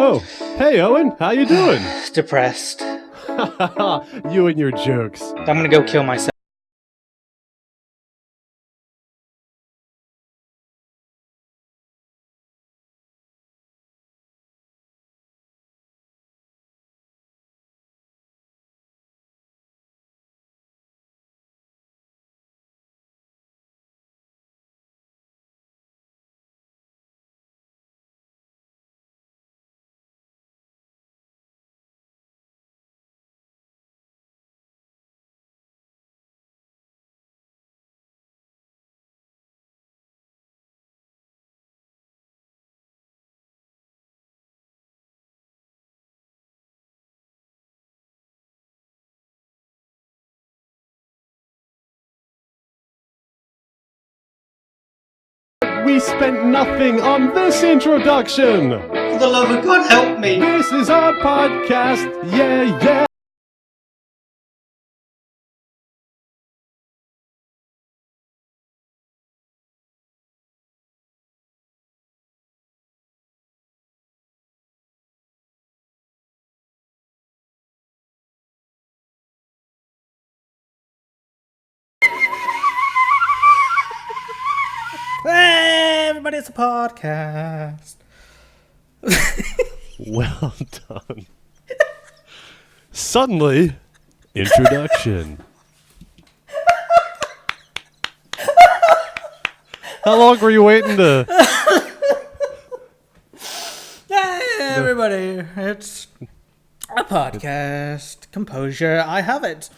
Oh, hey Owen, how you doing? Depressed. You and your jokes. I'm gonna go kill myself. We spent nothing on this introduction. For the love of God, help me! This is our podcast. Yeah. Hey, everybody, it's a podcast. Well done. Suddenly, introduction. How long were you waiting to... Hey, everybody, it's a podcast. Composure, I have it.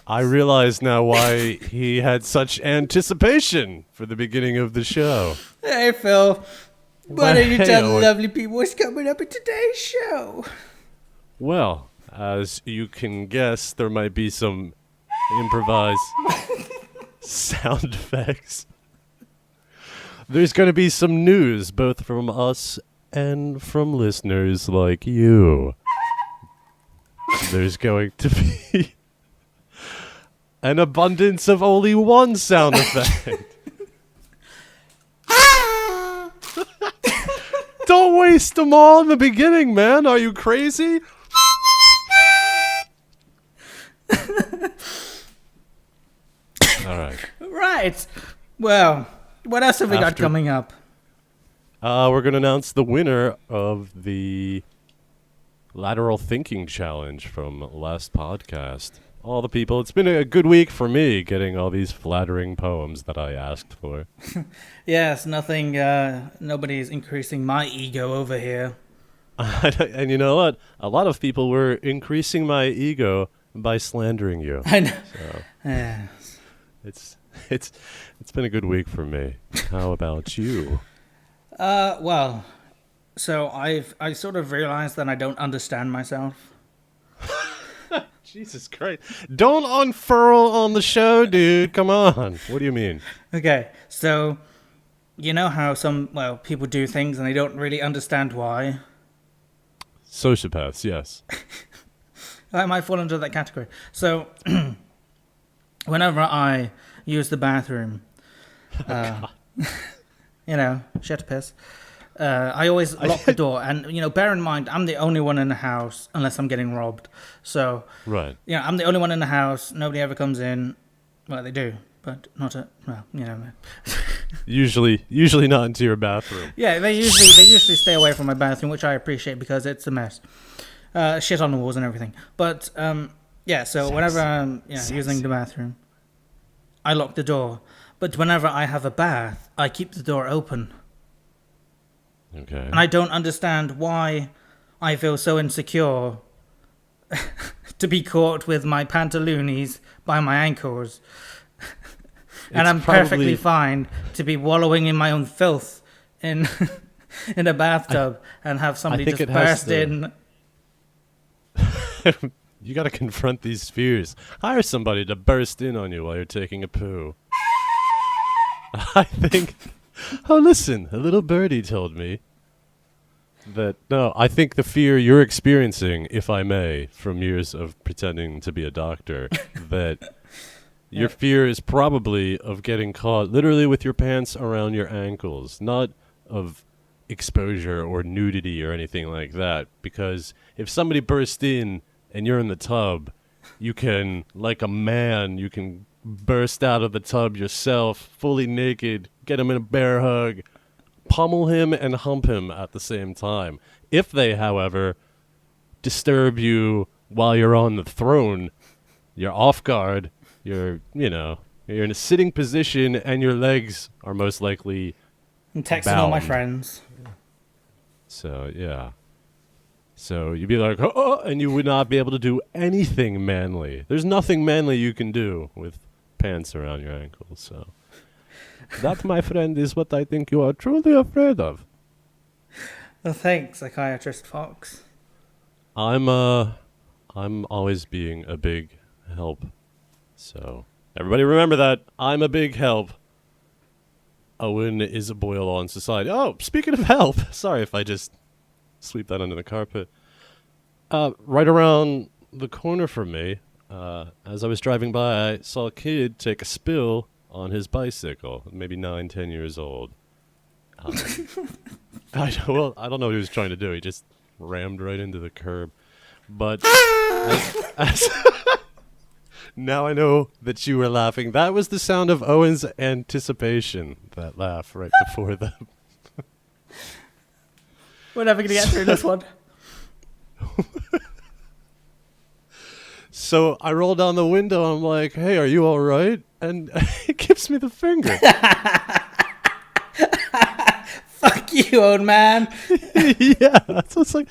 I realize now why he had such anticipation for the beginning of the show. Hey, Phil. Why don't you Hey, tell the Owen. lovely people what's coming up in today's show? Well, as you can guess, there might be some improvised sound effects. There's going to be some news, both from us and from listeners like you. There's going to be an abundance of only one sound effect. Don't waste them all in the beginning, man. Are you crazy? All right. Right. Well, what else have we got After- coming up? We're going to announce the winner of the Lateral Thinking Challenge from last podcast. All the people. It's been a good week for me getting all these flattering poems that I asked for. Yes, nothing, nobody's increasing my ego over here. And you know what? A lot of people were increasing my ego by slandering you. I know. So Yes. it's been a good week for me. How about you? Well, so I sort of realized that I don't understand myself. Jesus Christ. Don't unfurl on the show, dude. Come on. What do you mean? Okay, so you know how people do things and they don't really understand why? Sociopaths, yes. I might fall into that category. So whenever I use the bathroom, shit to piss, I always lock the door. And, bear in mind, I'm the only one in the house unless I'm getting robbed. So, Right. I'm the only one in the house. Nobody ever comes in. Well, they do, but not Usually not into your bathroom. Yeah, they usually stay away from my bathroom, which I appreciate because it's a mess. Shit on the walls and everything. But, so whenever I'm using the bathroom, I lock the door. But whenever I have a bath, I keep the door open. Okay. And I don't understand why I feel so insecure to be caught with my pantaloonies by my ankles. And I'm perfectly fine to be wallowing in my own filth in a bathtub and have somebody think just it has burst to- in. You got to confront these fears. Hire somebody to burst in on you while you're taking a poo. I think... Oh, listen, a little birdie told me that... No, I think the fear you're experiencing, if I may, from years of pretending to be a doctor, that your fear is probably of getting caught literally with your pants around your ankles, not of exposure or nudity or anything like that. Because if somebody bursts in and you're in the tub, you can, like a man, you can burst out of the tub yourself, fully naked, get him in a bear hug, pummel him and hump him at the same time. If they, however, disturb you while you're on the throne, you're off guard, you're in a sitting position and your legs are most likely I'm texting bound. all my friends. So, yeah. So you'd be like, oh, and you would not be able to do anything manly. There's nothing manly you can do with pants around your ankles. So that, my friend, is what I think you are truly afraid of. Well, thanks, Psychiatrist Fox. I'm always being a big help. So everybody remember that. I'm a big help. Owen is a boil on society. Oh, speaking of help, sorry if I just sweep that under the carpet. Right around the corner from me, as I was driving by, I saw a kid take a spill on his bicycle, maybe 9, 10 years old. I don't know what he was trying to do. He just rammed right into the curb. But now I know that you were laughing. That was the sound of Owen's anticipation, that laugh right before the... We're never going to get through this one. So I roll down the window. I'm like, hey, are you all right? And he gives me the finger. Fuck you, old man. Yeah. So it's like,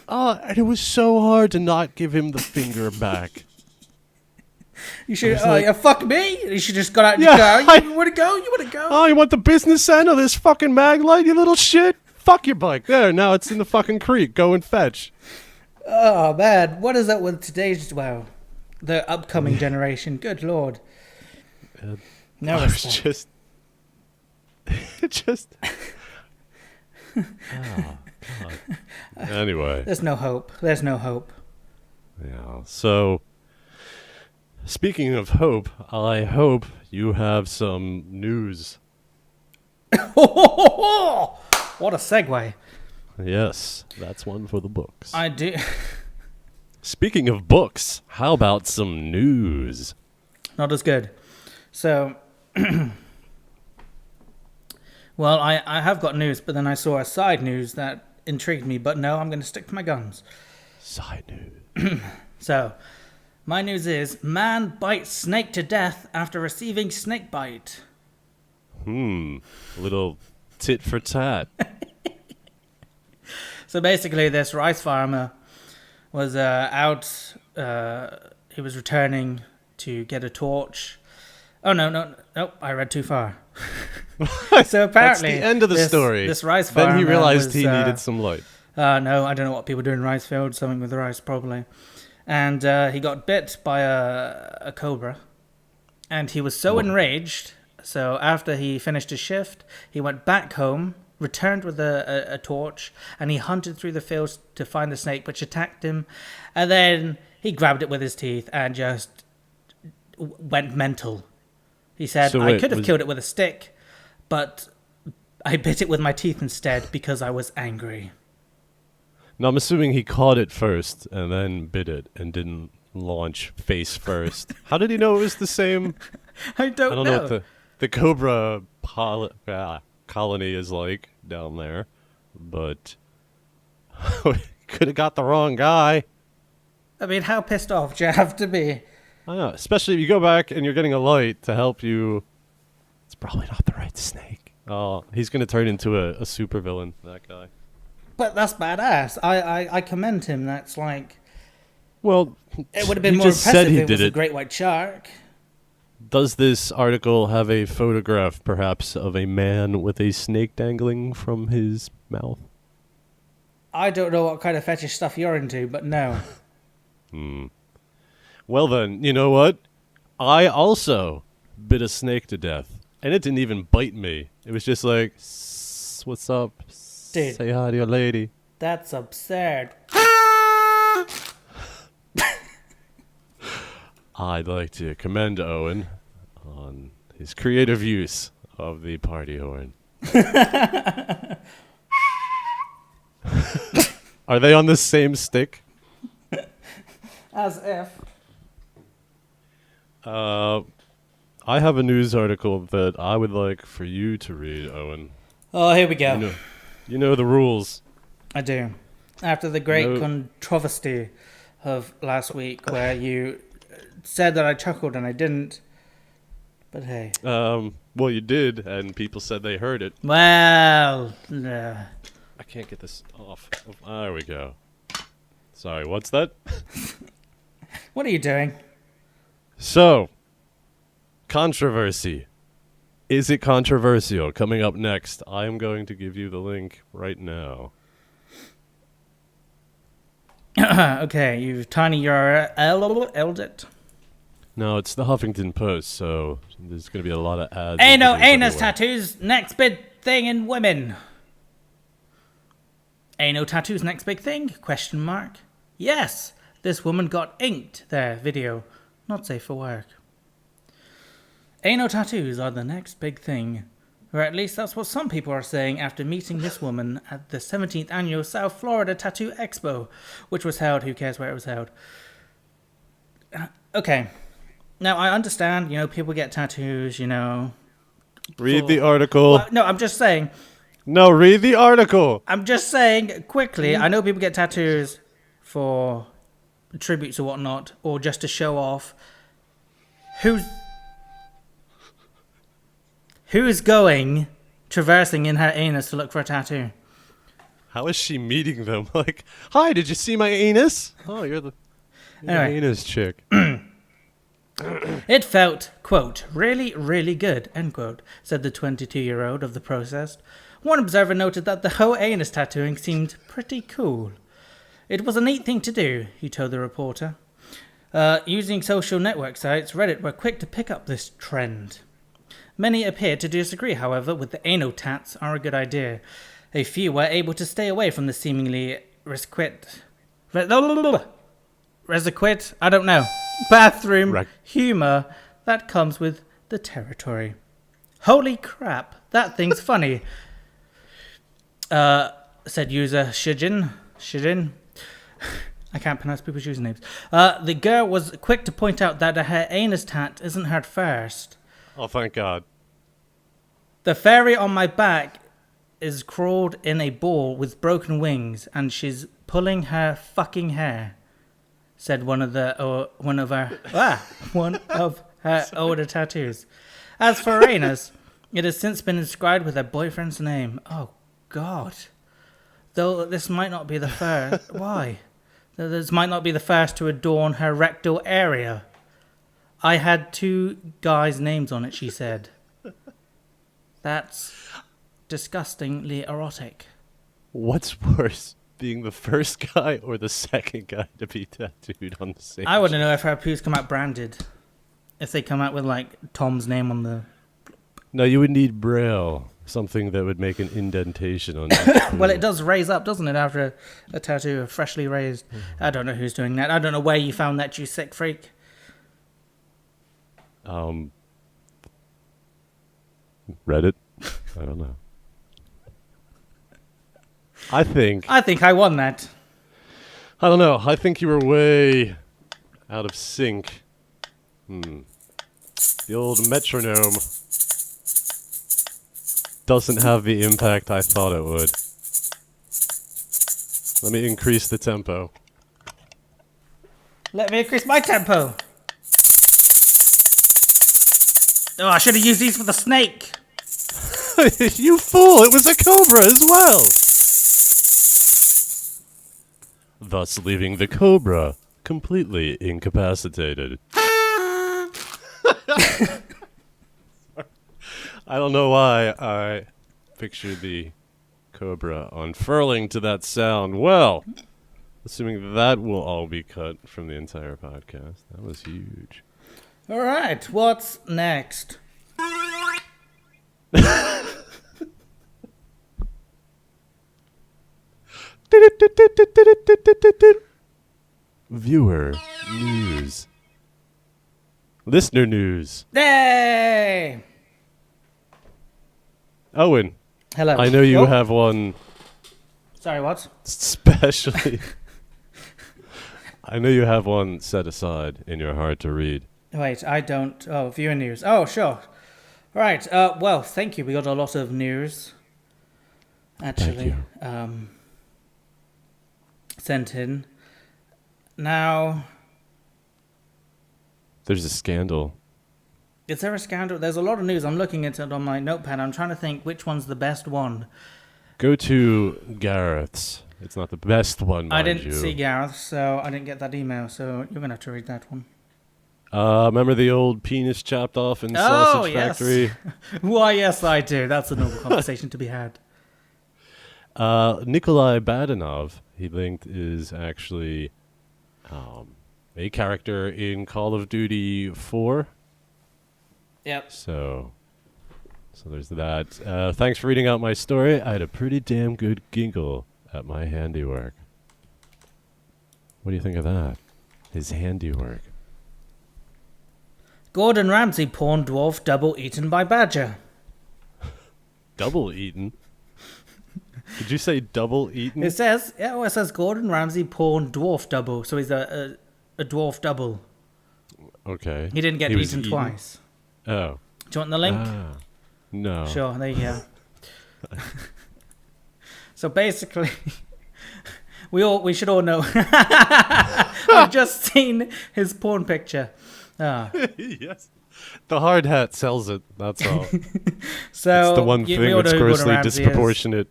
and it was so hard to not give him the finger back. You should, like, yeah, fuck me. You should just got out your car. You want to go? You want to go? Oh, you want the business end of this fucking mag light, you little shit? Fuck your bike. There, now it's in the fucking creek. Go and fetch. Oh, man. What is that with today's, well, the upcoming generation? Good Lord. No I was respect. just... Oh, God. Anyway. There's no hope. There's no hope. Yeah, so... Speaking of hope, I hope you have some news. What a segue. Yes, that's one for the books. I do. Speaking of books, how about some news? Not as good. So, well, I have got news, but then I saw a side news that intrigued me. But no, I'm going to stick to my guns. Side news. So, my news is, man bites snake to death after receiving snake bite. A little tit for tat. So basically, this rice farmer was out. He was returning to get a torch. Oh, no, I read too far. So apparently, that's the end of the story. This rice farmer. Then he realized he needed some light. No, I don't know what people do in rice fields. Something with the rice, probably. And he got bit by a cobra. And he was so enraged. So after he finished his shift, he went back home, returned with a torch, and he hunted through the fields to find the snake, which attacked him. And then he grabbed it with his teeth and just went mental. He said, So I wait, could have killed it with a stick, but I bit it with my teeth instead because I was angry. Now, I'm assuming he caught it first and then bit it and didn't launch face first. How did he know it was the same? I don't know what the cobra colony is like down there, but could have got the wrong guy. I mean, how pissed off do you have to be? I know, especially if you go back and you're getting a light to help you. It's probably not the right snake. Oh, he's going to turn into a supervillain, that guy. But that's badass. I commend him. That's like... Well, it would have been he more just impressive said he if it did was a it. great white shark. Does this article have a photograph, perhaps, of a man with a snake dangling from his mouth? I don't know what kind of fetish stuff you're into, but no. Well then, you know what? I also bit a snake to death. And it didn't even bite me. It was just like, what's up? Dude. Say hi to your lady. That's absurd. I'd like to commend Owen on his creative use of the party horn. Are they on the same stick? As if. I have a news article that I would like for you to read, Owen. Oh, here we go. You know the rules. I do. After the great controversy of last week where you said that I chuckled and I didn't. But hey. Well, you did, and people said they heard it. Well, I can't get this off. Oh, there we go. Sorry, what's that? What are you doing? So, controversy. Is it controversial? Coming up next, I am going to give you the link right now. Okay, you've tiny URL'd it. No, it's the Huffington Post, so there's going to be a lot of ads. Anus tattoos, next big thing in women. Anal tattoos, next big thing? Question mark. Yes, this woman got inked. There, video. Not safe for work. Anal tattoos are the next big thing. Or at least that's what some people are saying after meeting this woman at the 17th annual South Florida Tattoo Expo, which was held, who cares where it was held. Okay. Now, I understand, people get tattoos, Read the article. Well, no, I'm just saying. No, read the article. I'm just saying, quickly, I know people get tattoos for tributes or whatnot, or just to show off. Who's going, traversing in her anus to look for a tattoo? How is she meeting them? Like, hi, did you see my anus? Oh, you're the anus chick. It felt, quote, really, really good, end quote, said the 22-year-old of the protest. One observer noted that the whole anus tattooing seemed pretty cool. It was a neat thing to do, he told the reporter. Using social network sites, Reddit were quick to pick up this trend. Many appeared to disagree, however, with the anal tats are a good idea. A few were able to stay away from the seemingly bathroom humor that comes with the territory. Holy crap, that thing's funny, said user Shijin. I can't pronounce people's usernames. The girl was quick to point out that her anus tat isn't her first. Oh, thank God. The fairy on my back is crawled in a ball with broken wings, and she's pulling her fucking hair, said one of her older tattoos. As for anus, it has since been inscribed with her boyfriend's name. Oh, God. Though this might not be the first. Why? Though this might not be the first to adorn her rectal area. I had 2 guys' names on it, she said. That's disgustingly erotic. What's worse, being the first guy or the second guy to be tattooed on the same? I want to know if her poos come out branded. If they come out with, like, Tom's name on the... No, you would need Braille. Something that would make an indentation on it. Well, it does raise up, doesn't it, after a tattoo freshly raised? I don't know who's doing that. I don't know where you found that, you sick freak. Reddit? I don't know. I think I won that. I don't know. I think you were way out of sync. The old metronome doesn't have the impact I thought it would. Let me increase the tempo. Let me increase my tempo. Oh, I should have used these for the snake. You fool! It was a cobra as well! Thus leaving the cobra completely incapacitated. I don't know why I pictured the cobra unfurling to that sound. Well, assuming that will all be cut from the entire podcast. That was huge. All right, what's next? Viewer news. Listener news. Yay! Owen. Hello. I know you have one Sorry, what? Especially. I know you have one set aside in your heart to read. Wait, I don't. Oh, viewer news. Oh, sure. Right. Well, thank you. We got a lot of news. Actually, sent in. Now, there's a scandal. Is there a scandal? There's a lot of news. I'm looking at it on my notepad. I'm trying to think which one's the best one. Go to Gareth's. It's not the best one, I didn't see Gareth, so I didn't get that email. So you're gonna have to read that one. Remember the old penis chopped off in Sausage Factory? Why, yes, I do. That's a noble conversation to be had. Nikolai Badanov, he linked, is actually a character in Call of Duty 4. Yep. So there's that. Thanks for reading out my story. I had a pretty damn good giggle at my handiwork. What do you think of that? His handiwork. Gordon Ramsay porn dwarf double eaten by badger. Double eaten? Did you say double eaten? It says Gordon Ramsay porn dwarf double, so he's a dwarf double. Okay. He didn't get eaten twice. Oh. Do you want the link? No. Sure, there you go. So basically, we should all know. I've just seen his porn picture. Yes. The hard hat sells it, that's all. So it's the one thing that's grossly disproportionate.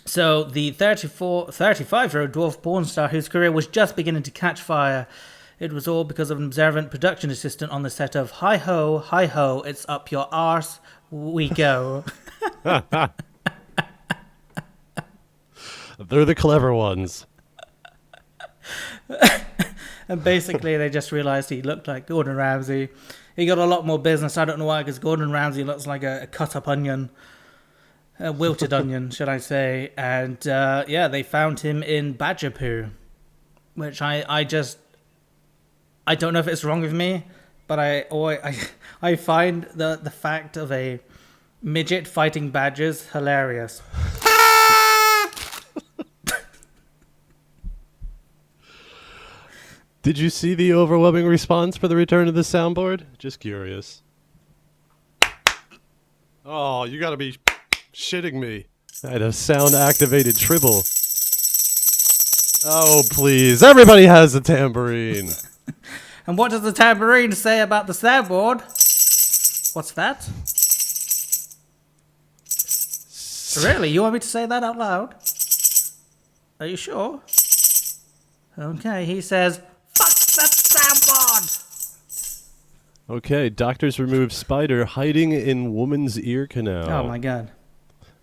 So the 35-year-old dwarf porn star whose career was just beginning to catch fire, it was all because of an observant production assistant on the set of Hi Ho, It's Up Your Arse, We Go. They're the clever ones. And basically they just realized he looked like Gordon Ramsay. He got a lot more business. I don't know why, because Gordon Ramsay looks like a cut-up onion. A wilted onion, should I say. And, they found him in badger poo. Which I don't know if it's wrong with me, but I find the fact of a midget fighting badgers hilarious. Did you see the overwhelming response for the return of the soundboard? Just curious. Oh, you gotta be shitting me. I had a sound-activated tribble. Oh, please. Everybody has a tambourine. And what does the tambourine say about the soundboard? What's that? Really? You want me to say that out loud? Are you sure? Okay, he says, fuck that soundboard! Okay, doctors remove spider hiding in woman's ear canal. Oh my god.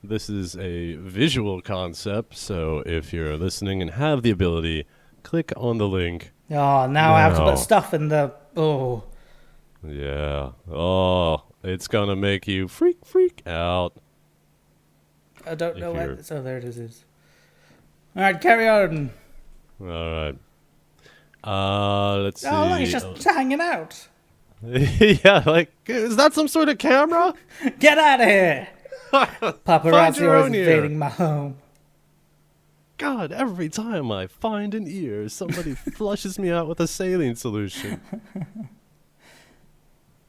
This is a visual concept, so if you're listening and have the ability, click on the link. Oh, now I have to put stuff in the... Oh. Yeah. Oh, it's gonna make you freak out. I don't know where... So there it is. Alright, carry on. Alright. Let's see. Oh, he's just hanging out. Yeah, like, is that some sort of camera? Get out of here! Paparazzi are invading my home. God, every time I find an ear, somebody flushes me out with a saline solution.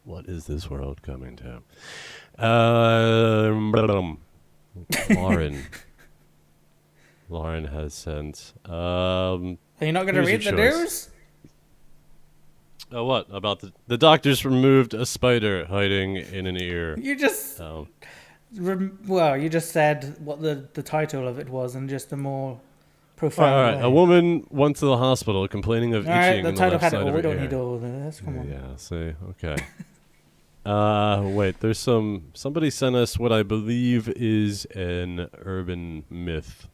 What is this world coming to? Lauren has sent. Are you not going to read the news? Oh, what? About the doctors removed a spider hiding in an ear. You just... you just said what the title of it was and just a more profound way. A woman went to the hospital complaining of itching in the left side of her ear. We don't need all this. Come on. Yeah, see, okay. Wait, there's somebody sent us what I believe is an urban myth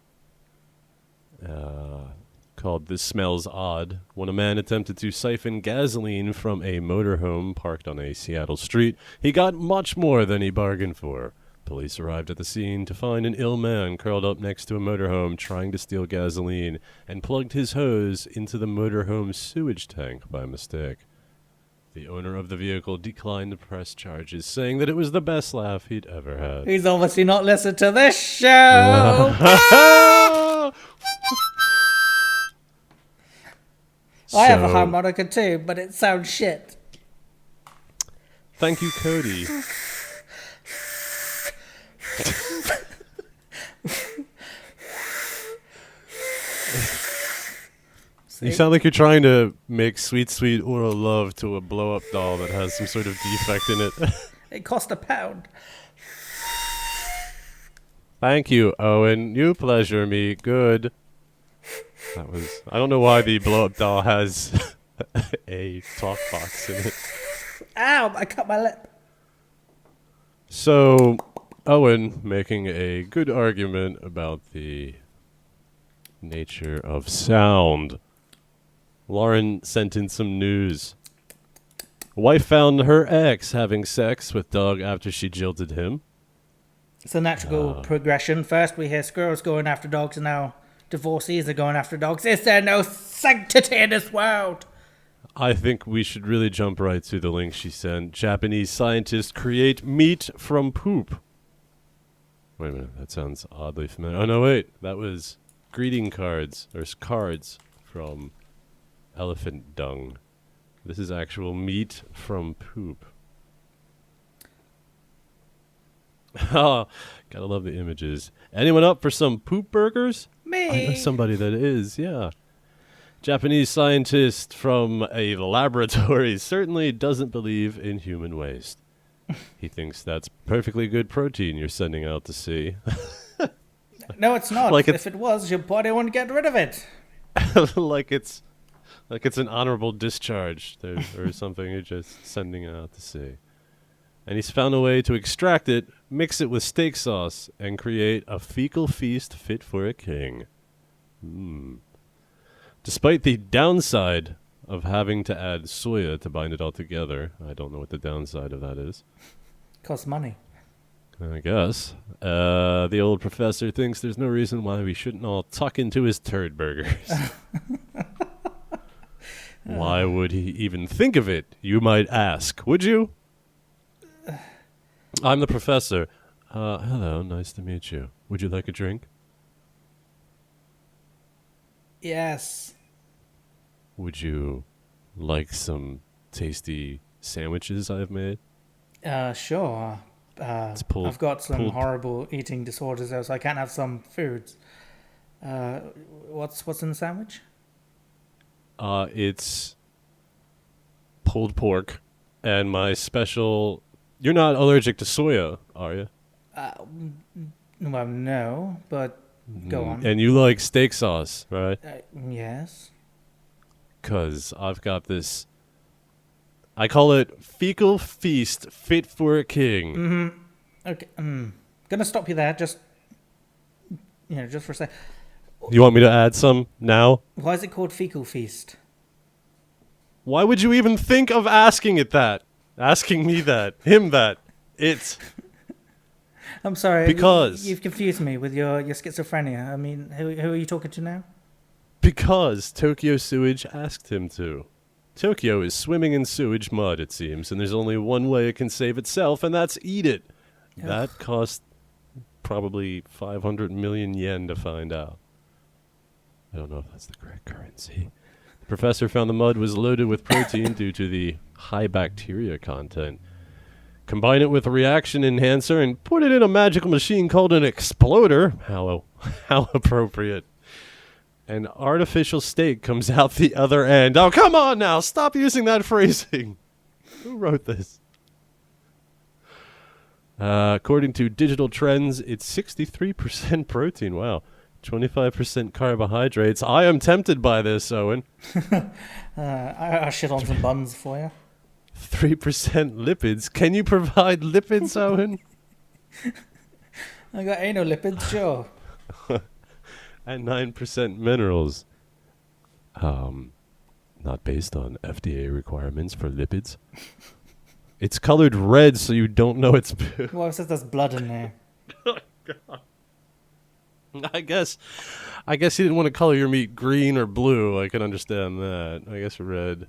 called This Smells Odd. When a man attempted to siphon gasoline from a motorhome parked on a Seattle street, he got much more than he bargained for. Police arrived at the scene to find an ill man curled up next to a motorhome trying to steal gasoline and plugged his hose into the motorhome's sewage tank by mistake. The owner of the vehicle declined to press charges, saying that it was the best laugh he'd ever had. He's obviously not listened to this show. I have a harmonica too, but it sounds shit. Thank you, Cody. You sound like you're trying to make sweet, sweet oral love to a blow-up doll that has some sort of defect in it. It cost £1. Thank you, Owen. You pleasure me. Good. That was... I don't know why the blow-up doll has a talk box in it. Ow, I cut my lip. So, Owen making a good argument about the nature of sound. Lauren sent in some news. Wife found her ex having sex with dog after she jilted him. It's a natural progression. First we hear squirrels going after dogs, and now divorcees are going after dogs. Is there no sanctity in this world? I think we should really jump right to the link she sent. Japanese scientists create meat from poop. Wait a minute, that sounds oddly familiar. Oh no, wait, that was greeting cards, or cards from elephant dung. This is actual meat from poop. Oh, gotta love the images. Anyone up for some poop burgers? Me. I know somebody that is, yeah. Japanese scientist from a laboratory certainly doesn't believe in human waste. He thinks that's perfectly good protein you're sending out to sea. No, it's not. Like if it was, your body wouldn't get rid of it. like it's an honorable discharge or something you're just sending it out to sea. And he's found a way to extract it, mix it with steak sauce, and create a fecal feast fit for a king. Despite the downside of having to add soya to bind it all together, I don't know what the downside of that is. Costs money. I guess. The old professor thinks there's no reason why we shouldn't all tuck into his turd burgers. Why would he even think of it, you might ask? Would you? I'm the professor. Hello, nice to meet you. Would you like a drink? Yes. Would you like some tasty sandwiches I've made? Sure. I've got some horrible eating disorders, though, so I can't have some foods. What's in the sandwich? It's pulled pork and my special... You're not allergic to soya, are you? Well, no, but go on. And you like steak sauce, right? Yes. 'Cause I've got this... I call it fecal feast fit for a king. Mm-hmm. Okay. Gonna stop you there. Just for a sec. You want me to add some now? Why is it called fecal feast? Why would you even think of asking it that? Asking me that. Him that. It's... I'm sorry. Because... You've confused me with your schizophrenia. I mean, who are you talking to now? Because Tokyo Sewage asked him to. Tokyo is swimming in sewage mud, it seems, and there's only one way it can save itself, and that's eat it. Ugh. That cost probably 500 million yen to find out. I don't know if that's the correct currency. The professor found the mud was loaded with protein due to the high bacteria content. Combine it with a reaction enhancer and put it in a magical machine called an exploder. How appropriate. An artificial steak comes out the other end. Oh, come on now. Stop using that phrasing. Who wrote this? According to Digital Trends, it's 63% protein. Wow. 25% carbohydrates. I am tempted by this, Owen. I'll shit on some buns for you. 3% lipids. Can you provide lipids, Owen? I got anal lipids, sure. And 9% minerals. Not based on FDA requirements for lipids. It's colored red, so you don't know it's poo. Well, it says there's blood in there. Oh, God. I guess you didn't want to color your meat green or blue. I can understand that. I guess red.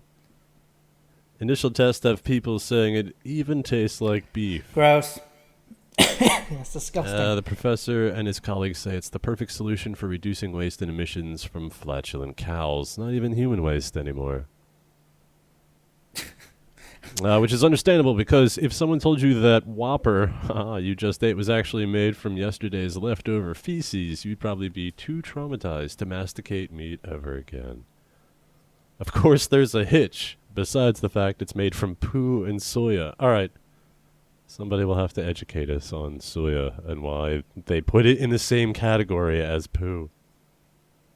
Initial test have people saying it even tastes like beef. Gross. It's disgusting. The professor and his colleagues say it's the perfect solution for reducing waste and emissions from flatulent cows. Not even human waste anymore. Which is understandable, because if someone told you that Whopper you just ate was actually made from yesterday's leftover feces, you'd probably be too traumatized to masticate meat ever again. Of course, there's a hitch, besides the fact it's made from poo and soya. All right. Somebody will have to educate us on soya and why they put it in the same category as poo.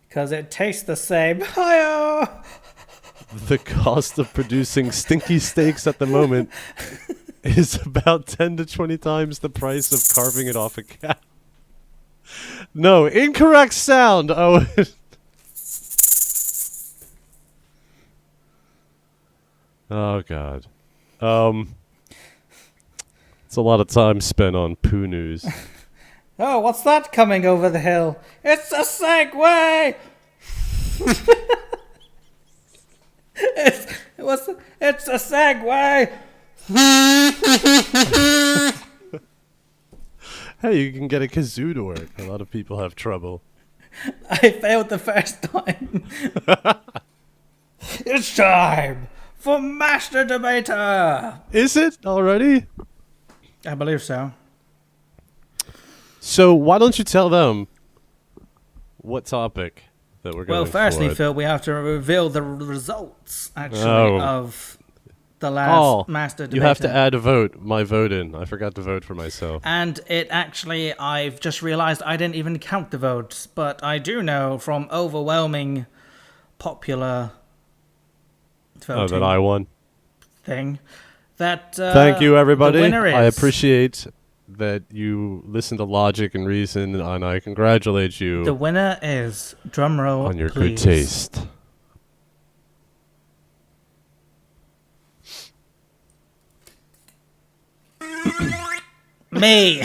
Because it tastes the same. Hiya! The cost of producing stinky steaks at the moment is about 10 to 20 times the price of carving it off a cow. No, incorrect sound, Owen. Oh, God. It's a lot of time spent on poo news. Oh, what's that coming over the hill? It's a Segway! It's a Segway! Hey, you can get a kazoo to work. A lot of people have trouble. I failed the first time. It's time for Master Debater! Is it already? I believe so. So why don't you tell them what topic that we're going Well, firstly, for? Phil, we have to reveal the results, actually, Oh. of the last Master Debater. You have to add a vote. My vote in. I forgot to vote for myself. And it actually, I've just realized I didn't even count the votes, but I do know from overwhelming popular voting that I won. thing that Thank you, everybody. the winner is, I appreciate that you listen to logic and reason, and I congratulate you the winner is, drumroll on your please, good taste. me.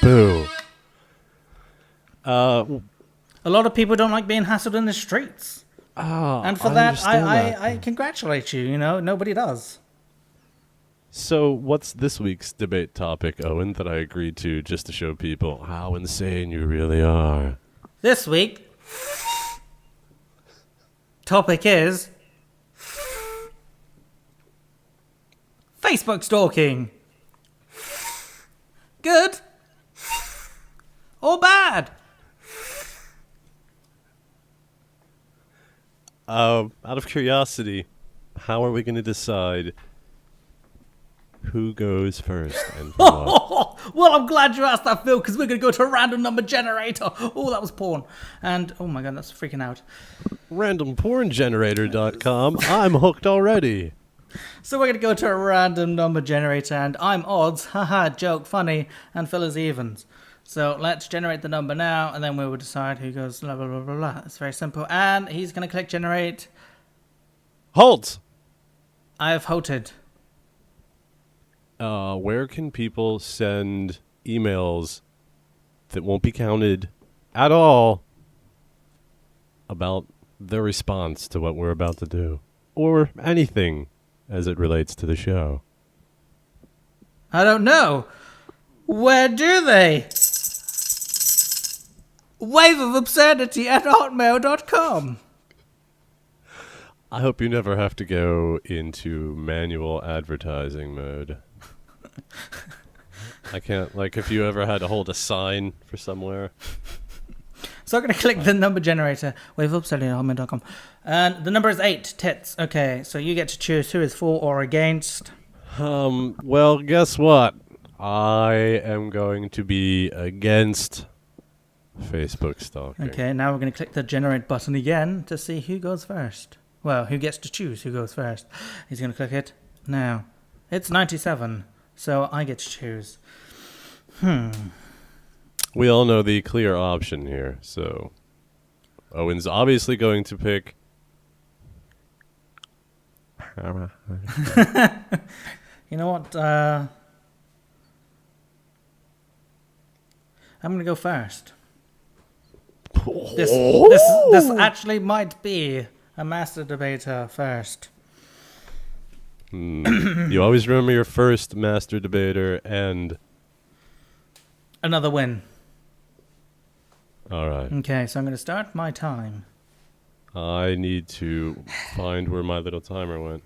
Boo. A lot of people don't like being hassled in the streets. And for that, I congratulate you. You know, nobody does. So, what's this week's debate topic, Owen, that I agreed to just to show people how insane you really are? This week, topic is Facebook stalking. Good or bad? Out of curiosity, how are we going to decide who goes first and for what? Well, I'm glad you asked that, Phil, because we're going to go to a random number generator. Oh, that was porn. And, oh my God, that's freaking out. RandomPornGenerator.com. I'm hooked already. So we're going to go to a random number generator, and I'm odds, haha, joke, funny, and Phil is evens. So let's generate the number now, and then we will decide who goes blah, blah, blah, blah, blah. It's very simple. And he's going to click generate. Halt! I have voted. Where can people send emails that won't be counted at all about their response to what we're about to do? Or anything as it relates to the show? I don't know. Where do they? Wave of Absurdity at hotmail.com. I hope you never have to go into manual advertising mode. I can't, like, if you ever had to hold a sign for somewhere. So I'm going to click the number generator, wave of Absurdity at hotmail.com. And the number is 8, tits. Okay, so you get to choose who is for or against. Well, guess what? I am going to be against Facebook stalking. Okay, now we're going to click the generate button again to see who goes first. Well, who gets to choose who goes first. He's going to click it now. It's 97, so I get to choose. We all know the clear option here, so Owen's obviously going to pick... You know what? I'm going to go first. This actually might be a master debater first. You always remember your first master debater and... Another win. All right. Okay, so I'm going to start my time. I need to find where my little timer went.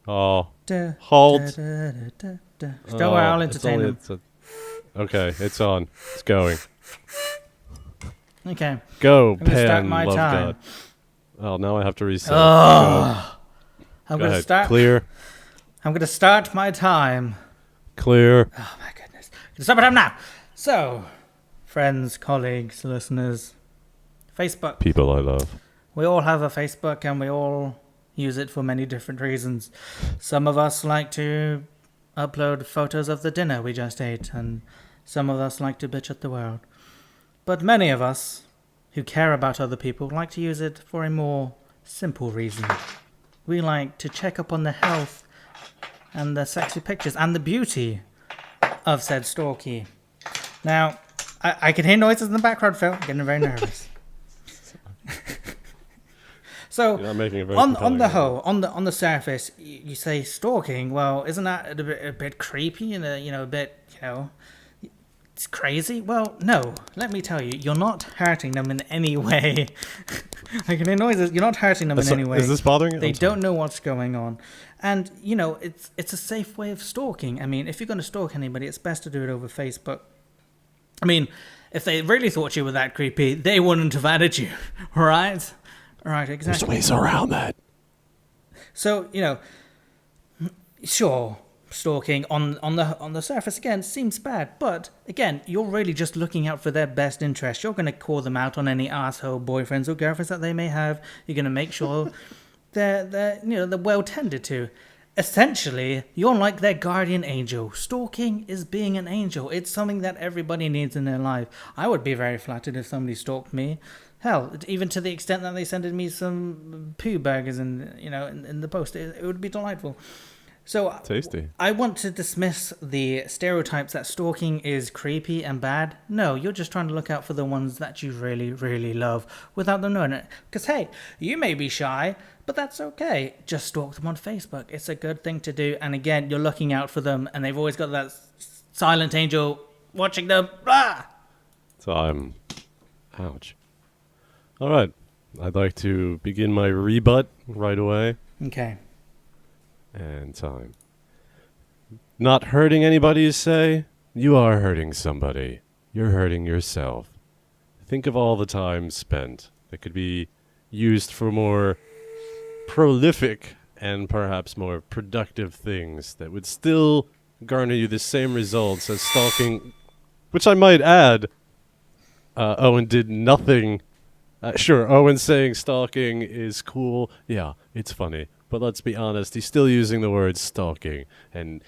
Oh, halt. Don't worry, I'll entertain them. Okay, it's on. It's going. Okay. Go, I'm going to start Pan, my love time. God. Oh, now I have to reset. Oh. I'm Go going to ahead. start. Clear. I'm going to start my time. Clear. Oh my goodness. I'm going to start my time now. So, friends, colleagues, listeners, Facebook. People I love. We all have a Facebook and we all use it for many different reasons. Some of us like to upload photos of the dinner we just ate, and some of us like to bitch at the world. But many of us who care about other people like to use it for a more simple reason. We like to check up on the health and the sexy pictures and the beauty of said stalky. Now, I can hear noises in the background, Phil. I'm getting very nervous. So, You're not making it very on the compelling, whole, on the surface, you say stalking. Well, isn't that a bit creepy and a bit, it's crazy? Well, no. Let me tell you, you're not hurting them in any way. I can hear noises. You're not hurting them in any way. Is this bothering you? They don't know what's going on. And, it's a safe way of stalking. I mean, if you're going to stalk anybody, it's best to do it over Facebook. I mean, if they really thought you were that creepy, they wouldn't have added you, right? Right, exactly. There's ways around that. So, sure, stalking on the surface again seems bad, but again, you're really just looking out for their best interest. You're going to call them out on any asshole boyfriends or girlfriends that they may have. You're going to make sure they're well tended to. Essentially, you're like their guardian angel. Stalking is being an angel. It's something that everybody needs in their life. I would be very flattered if somebody stalked me. Hell, even to the extent that they sent me some poo burgers in the post. It would be delightful. So Tasty. I want to dismiss the stereotypes that stalking is creepy and bad. No, you're just trying to look out for the ones that you really, really love without them knowing it. Because, hey, you may be shy, but that's okay. Just stalk them on Facebook. It's a good thing to do. And again, you're looking out for them, and they've always got that silent angel watching them. Blah! So ouch. All right. I'd like to begin my rebut right away. Okay. And time. Not hurting anybody, you say? You are hurting somebody. You're hurting yourself. Think of all the time spent that could be used for more prolific and perhaps more productive things that would still garner you the same results as stalking, which I might add, Owen did nothing. Sure, Owen saying stalking is cool. Yeah, it's funny. But let's be honest, he's still using the word stalking and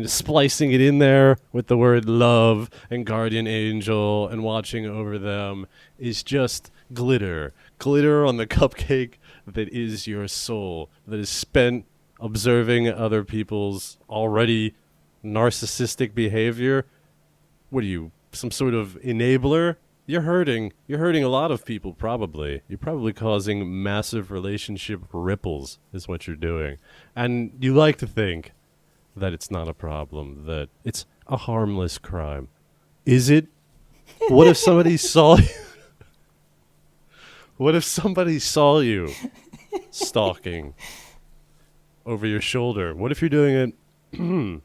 splicing it in there with the word love and guardian angel and watching over them is just glitter. Glitter on the cupcake that is your soul, that is spent observing other people's already narcissistic behavior. What are you, some sort of enabler? You're hurting a lot of people, probably. You're probably causing massive relationship ripples is what you're doing. And you like to think that it's not a problem, that it's a harmless crime. Is it? What if somebody saw you? What if somebody saw you stalking over your shoulder? What if you're doing it in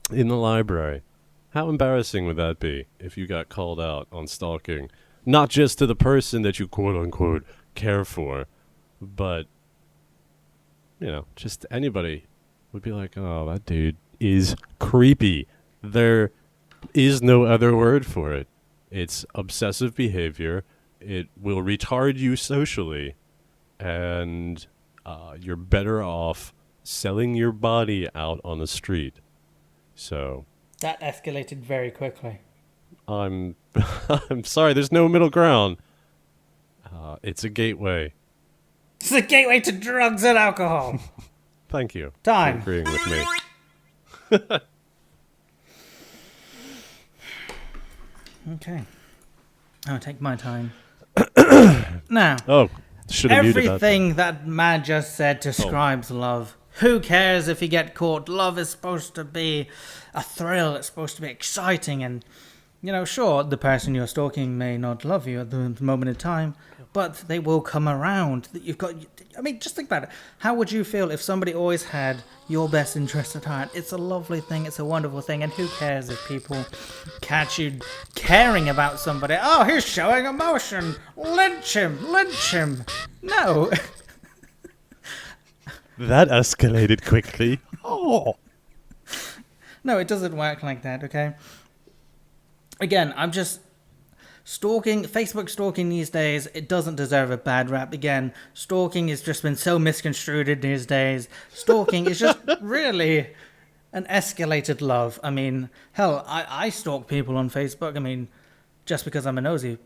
the library? How embarrassing would that be if you got called out on stalking? Not just to the person that you quote-unquote care for, but, just anybody would be like, oh, that dude is creepy. There is no other word for it. It's obsessive behavior. It will retard you socially, and you're better off selling your body out on the street. So... that escalated very quickly. I'm sorry, there's no middle ground. It's a gateway. It's a gateway to drugs and alcohol. Thank you Time. for agreeing with me. Okay. I'll take my time. Now, Oh, should have muted that. everything that man just said describes love. Who cares if you get caught? Love is supposed to be a thrill. It's supposed to be exciting. And, sure, the person you're stalking may not love you at the moment in time, but they will come around. Just think about it. How would you feel if somebody always had your best interest at heart? It's a lovely thing. It's a wonderful thing. And who cares if people catch you caring about somebody? Oh, he's showing emotion. Lynch him. Lynch him. No. That escalated quickly. Oh. No, it doesn't work like that, okay? Again, I'm just... Facebook stalking these days, it doesn't deserve a bad rap. Again, stalking has just been so misconstrued in these days. Stalking is just really an escalated love. I mean, hell, I stalk people on Facebook, just because I'm a nosy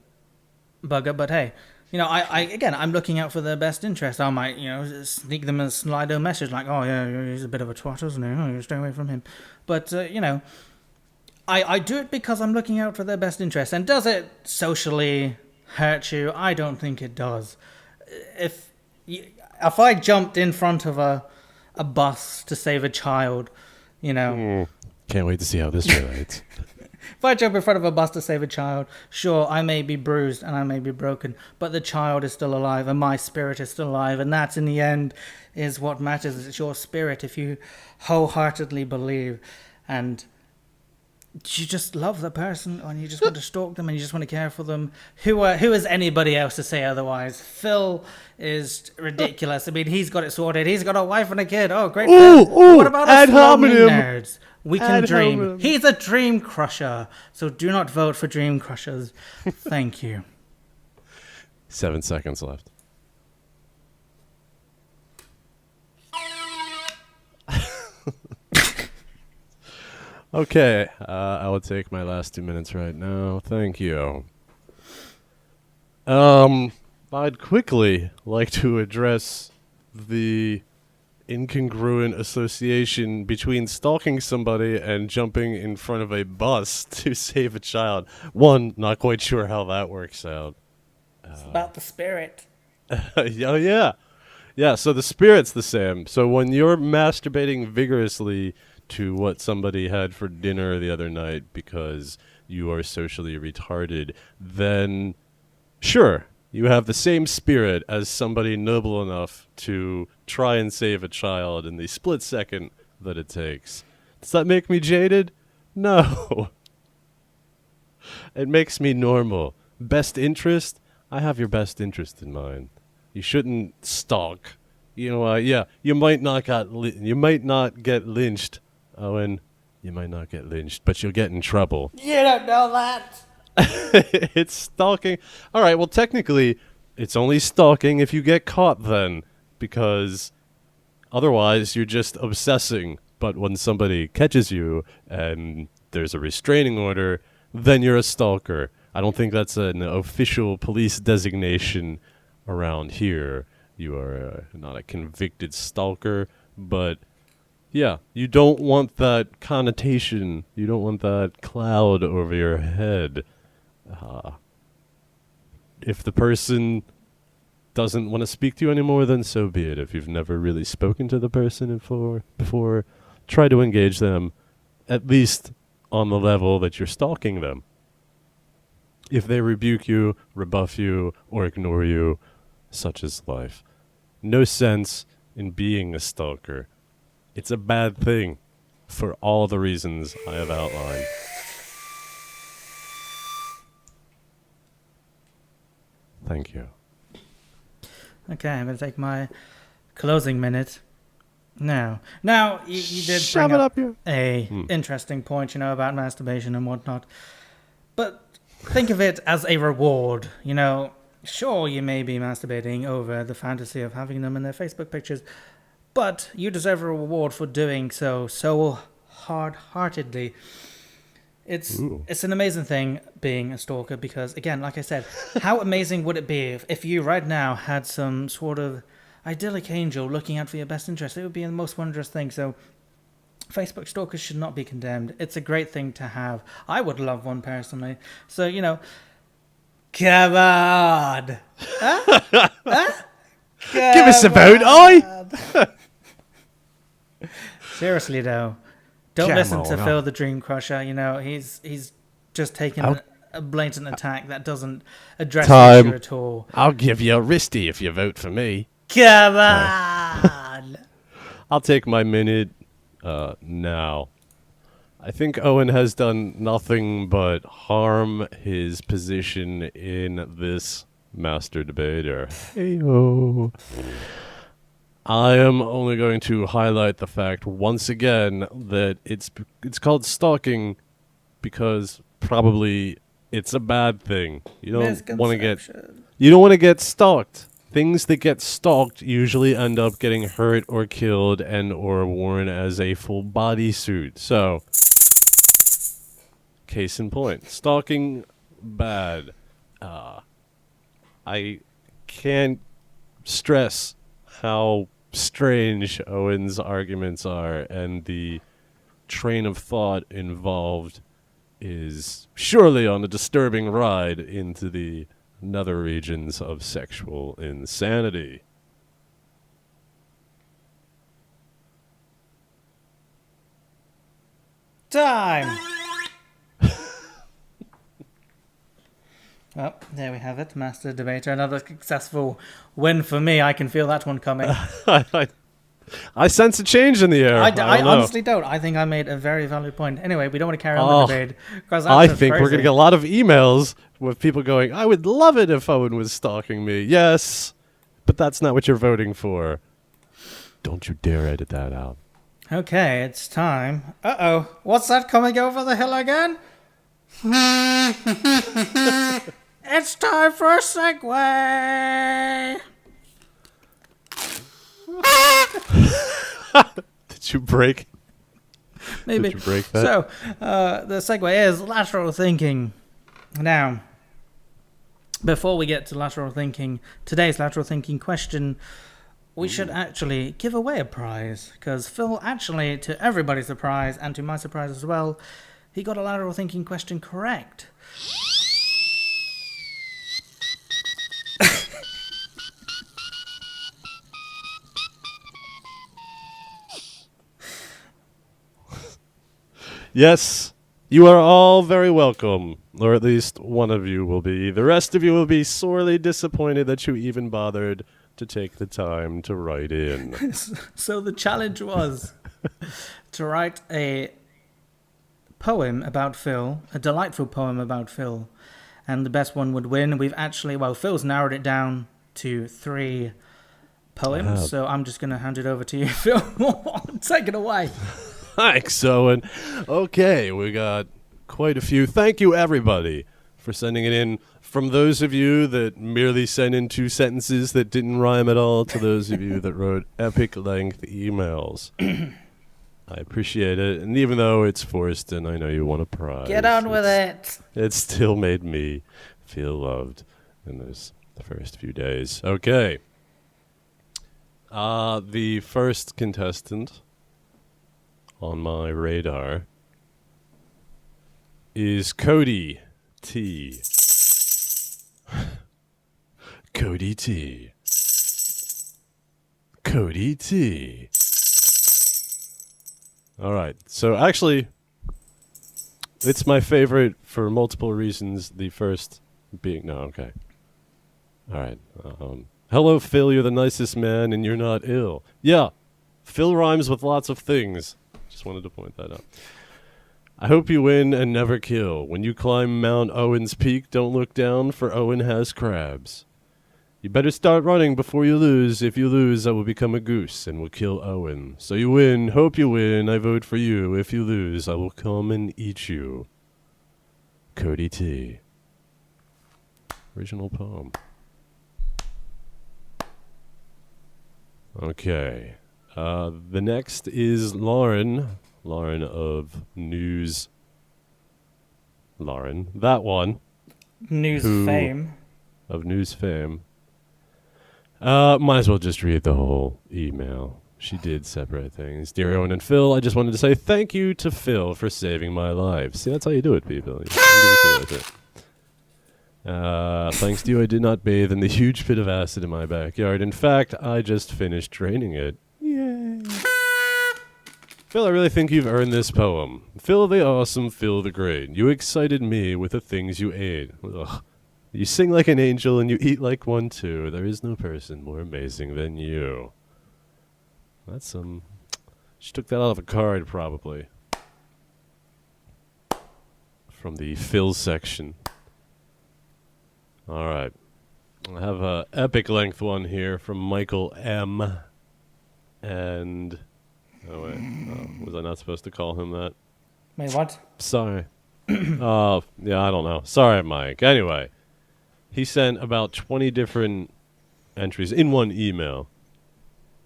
bugger, but hey... I'm looking out for their best interest. I might, sneak them a Slido message like, oh, yeah, he's a bit of a twat, isn't he? Oh, you stay away from him. But, I do it because I'm looking out for their best interest. And does it socially hurt you? I don't think it does. If I jumped in front of a bus to save a child, Can't wait to see how this relates. If I jump in front of a bus to save a child, sure, I may be bruised and I may be broken, but the child is still alive and my spirit is still alive, and that in the end is what matters. It's your spirit if you wholeheartedly believe and you just love the person and you just want to stalk them and you just want to care for them. Who is anybody else to say otherwise? Phil is ridiculous. He's got it sorted. He's got a wife and a kid. Oh, great. What about us lonely nerds? We can dream. Hominem. He's a dream crusher. So do not vote for dream crushers. Thank you. 7 seconds left. Okay, I will take my last 2 minutes right now. Thank you. I'd quickly like to address the incongruent association between stalking somebody and jumping in front of a bus to save a child. One, not quite sure how that works out. It's about the spirit. Oh, yeah. Yeah, so the spirit's the same. So when you're masturbating vigorously to what somebody had for dinner the other night because you are socially retarded, then sure, you have the same spirit as somebody noble enough to try and save a child in the split second that it takes. Does that make me jaded? No. It makes me normal. Best interest? I have your best interest in mind. You shouldn't stalk. Yeah, you might not get lynched, Owen. You might not get lynched, but you'll get in trouble. You don't know that. It's stalking. All right, well, technically, it's only stalking if you get caught then, because otherwise you're just obsessing. But when somebody catches you and there's a restraining order, then you're a stalker. I don't think that's an official police designation around here. You are not a convicted stalker, but yeah, you don't want that connotation. You don't want that cloud over your head. If the person doesn't want to speak to you anymore, then so be it. If you've never really spoken to the person before, try to engage them, at least on the level that you're stalking them. If they rebuke you, rebuff you, or ignore you, such is life. No sense in being a stalker. It's a bad thing for all the reasons I have outlined. Thank you. Okay, I'm going to take my closing minute now. You did Shove bring it up here. a interesting point, about masturbation and whatnot. But think of it as a reward, Sure, you may be masturbating over the fantasy of having them in their Facebook pictures, but you deserve a reward for doing so hard-heartedly. It's an amazing thing being a stalker because, again, like I said, how amazing would it be if you right now had some sort of idyllic angel looking out for your best interest? It would be the most wondrous thing. So Facebook stalkers should not be condemned. It's a great thing to have. I would love one personally. So, Come on. Huh? Give us a vote, oi! Seriously, though. Don't Come listen to on. Phil the Dream Crusher. You know, he's just taken a blatant attack that doesn't address the issue at all. I'll give you a wristy if you vote for me. Come on! I'll take my minute now. I think Owen has done nothing but harm his position in this master debater. Hey-o. I am only going to highlight the fact once again that it's called stalking because probably it's a bad thing. You don't want to get stalked. Things that get stalked usually end up getting hurt or killed and or worn as a full bodysuit. So, case in point, stalking bad. I can't stress how strange Owen's arguments are, and the train of thought involved is surely on a disturbing ride into the nether regions of sexual insanity. Time! Well, there we have it, Master Debater. Another successful win for me. I can feel that one coming. I sense a change in the air. I honestly don't. I think I made a very valid point. Anyway, we don't want to carry on the debate. I think we're going to get a lot of emails with people going, I would love it if Owen was stalking me. Yes, but that's not what you're voting for. Don't you dare edit that out. Okay, it's time. Uh-oh. What's that coming over the hill again? It's time for a segue. Did you break? Maybe. Did you break that? So, the segue is lateral thinking. Now, before we get to lateral thinking, today's lateral thinking question, we should actually give away a prize. Because Phil actually, to everybody's surprise, and to my surprise as well, he got a lateral thinking question correct. Yes, you are all very welcome, or at least one of you will be. The rest of you will be sorely disappointed that you even bothered to take the time to write in. So the challenge was to write a poem about Phil, a delightful poem about Phil, and the best one would win. We've actually, Phil's narrowed it down to 3 poems, so I'm just going to hand it over to you, Phil. Take it away. Thanks, Owen. Okay, we got quite a few. Thank you, everybody, for sending it in. From those of you that merely sent in 2 sentences that didn't rhyme at all to those of you that wrote epic-length emails. I appreciate it. And even though it's forced and I know you want a prize, get on with it. It still made me feel loved in those first few days. Okay. The first contestant on my radar is Cody T. Cody T. Cody T. All right. So actually, it's my favorite for multiple reasons. The first being, no, okay. All right. Hello, Phil. You're the nicest man, and you're not ill. Yeah, Phil rhymes with lots of things. Just wanted to point that out. I hope you win and never kill. When you climb Mount Owen's peak, don't look down, for Owen has crabs. You better start running before you lose. If you lose, I will become a goose and will kill Owen. So you win. Hope you win. I vote for you. If you lose, I will come and eat you. Cody T. Original poem. Okay. The next is Lauren. Lauren of News. Lauren. That one. News fame. Of News fame. Might as well just read the whole email. She did separate things. Dear Owen and Phil, I just wanted to say thank you to Phil for saving my life. See, that's how you do it, people. Thanks to you, I did not bathe in the huge pit of acid in my backyard. In fact, I just finished draining it. Yay. Phil, I really think you've earned this poem. Phil the awesome, Phil the great. You excited me with the things you ate. Ugh. You sing like an angel and you eat like one too. There is no person more amazing than you. That's she took that out of a card, probably. From the Phil section. Alright. I have a epic length one here from Michael M. And... Oh, wait. Was I not supposed to call him that? Wait, what? Sorry. Oh, yeah, I don't know. Sorry, Mike. Anyway, he sent about 20 different entries in one email.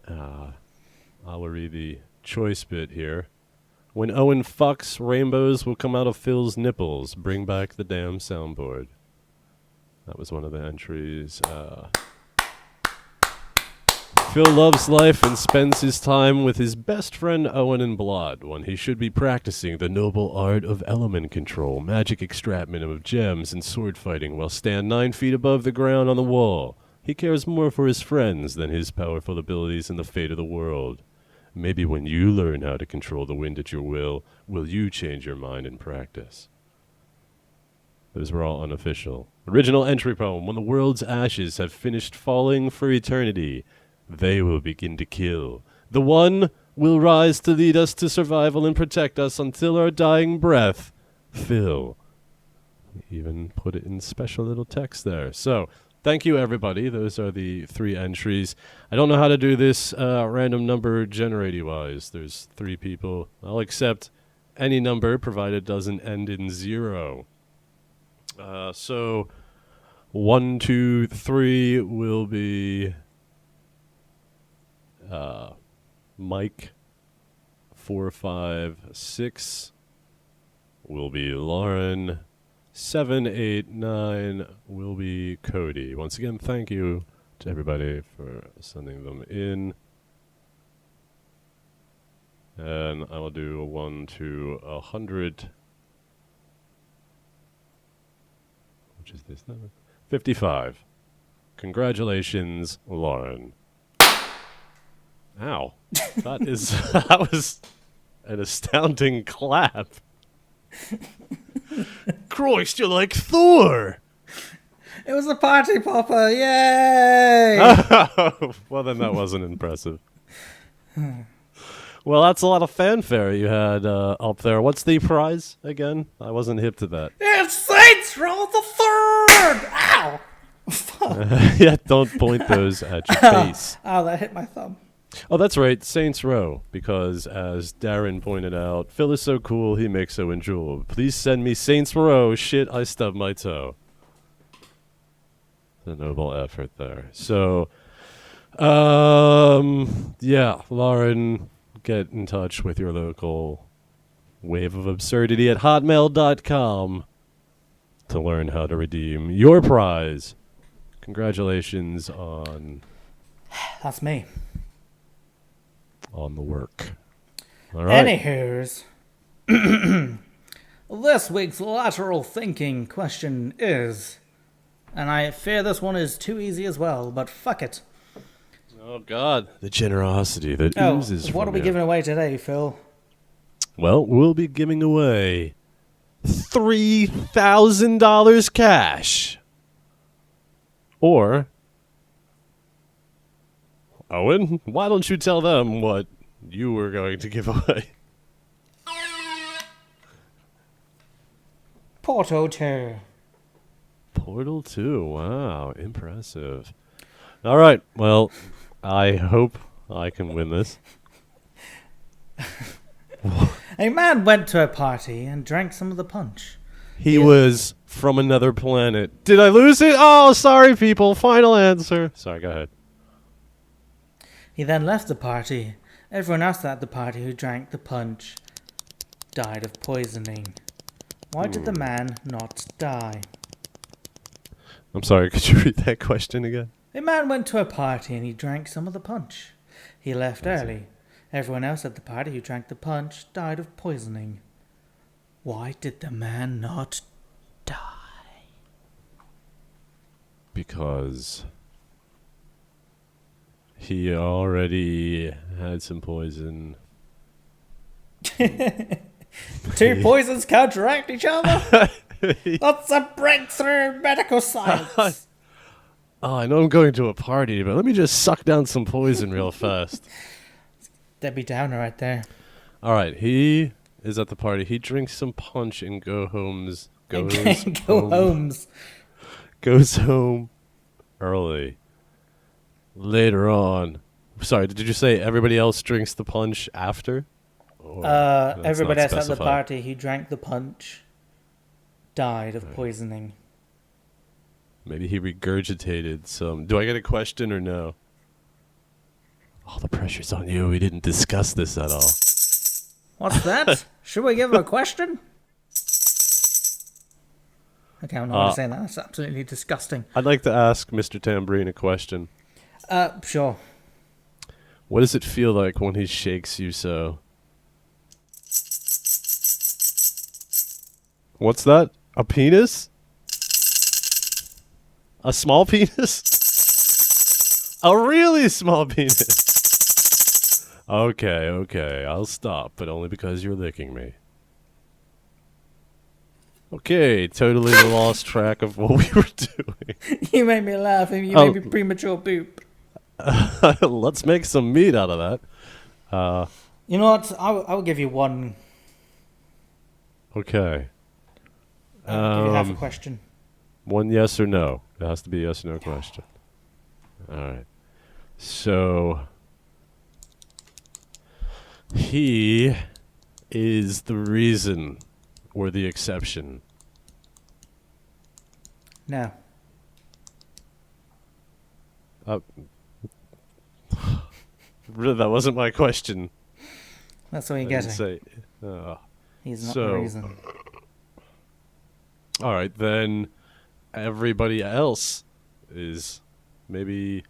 I will read the choice bit here. When Owen fucks, rainbows will come out of Phil's nipples. Bring back the damn soundboard. That was one of the entries. Phil loves life and spends his time with his best friend Owen in Blood, when he should be practicing the noble art of element control, magic extrapment of gems, and sword fighting while stand 9 feet above the ground on the wall. He cares more for his friends than his powerful abilities and the fate of the world. Maybe when you learn how to control the wind at your will you change your mind in practice. Those were all unofficial. Original entry poem. When the world's ashes have finished falling for eternity, they will begin to kill. The one will rise to lead us to survival and protect us until our dying breath. Phil. Even put it in special little text there. So, thank you, everybody. Those are the 3 entries. I don't know how to do this random number generating-wise. There's 3 people. I'll accept any number, provided it doesn't end in 0. So, 1, 2, 3 will be... Mike. 4, 5, 6 will be Lauren. 7, 8, 9 will be Cody. Once again, thank you to everybody for sending them in. And I will do a 1 to 100. Which is this number? 55. Congratulations, Lauren. Ow. That was an astounding clap. Christ, you're like Thor! It was a party popper, yay! Oh, well, then that wasn't impressive. Well, that's a lot of fanfare you had up there. What's the prize again? I wasn't hip to that. It's Saints Row the Third! Ow! Yeah, don't point those at your face. Oh, that hit my thumb. Oh, that's right, Saints Row, because as Darren pointed out, Phil is so cool, he makes so enjoyable. Please send me Saints Row, shit, I stubbed my toe. It's a noble effort there. So, yeah, Lauren, get in touch with your local Wave of Absurdity at hotmail.com to learn how to redeem your prize. Congratulations on... That's me. On the work. All right. Anywho's, this week's lateral thinking question is, and I fear this one is too easy as well, but fuck it. Oh, God. The generosity that oozes from what are we you. giving away today, Phil? Well, we'll be giving away $3,000 cash. Or... Owen, why don't you tell them what you were going to give away? Portal 2. Portal 2, wow, impressive. All right, well, I hope I can win this. A man went to a party and drank some of the punch. He was from another planet. Did I lose it? Oh, sorry, people. Final answer. Sorry, go ahead. He then left the party. Everyone else at the party who drank the punch died of poisoning. Why did the man not die? I'm sorry, could you read that question again? A man went to a party and he drank some of the punch. He left early. Everyone else at the party who drank the punch died of poisoning. Why did the man not die? because he already had some poison. Two poisons counteract each other? That's a breakthrough in medical science. Oh, I know I'm going to a party, but let me just suck down some poison real fast. Debbie Downer right there. All right, he is at the party. He drinks some punch and goes home early. Later on. Sorry, did you say everybody else drinks the punch after? Everybody else at the party, he drank the punch, died of poisoning. Maybe he regurgitated some. Do I get a question or no? Oh, the pressure's on you. We didn't discuss this at all. What's that? Should we give him a question? Okay, I'm not going to say that. That's absolutely disgusting. I'd like to ask Mr. Tambourine a question. Sure. What does it feel like when he shakes you so? What's that? A penis? A small penis? A really small penis? Okay, I'll stop, but only because you're licking me. Okay, totally lost track of what we were doing. You made me laugh and you made me premature poop. Let's make some meat out of that. You know what? I'll give you one. Okay. I'll give you half a question. One yes or no. It has to be a yes or no question. All right. So, he is the reason or the exception? No. That wasn't my question. That's what you're getting. He's not the reason. All right, then everybody else is maybe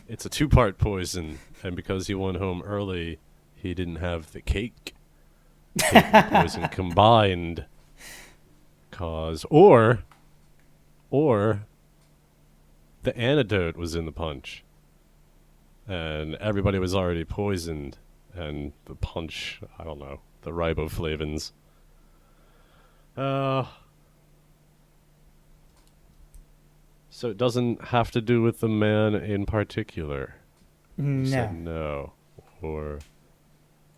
it's a two-part poison, and because he went home early, he didn't have the cake and poison combined cause, or the antidote was in the punch, and everybody was already poisoned, and the punch, I don't know, the riboflavins. So it doesn't have to do with the man in particular. No. You said no. Or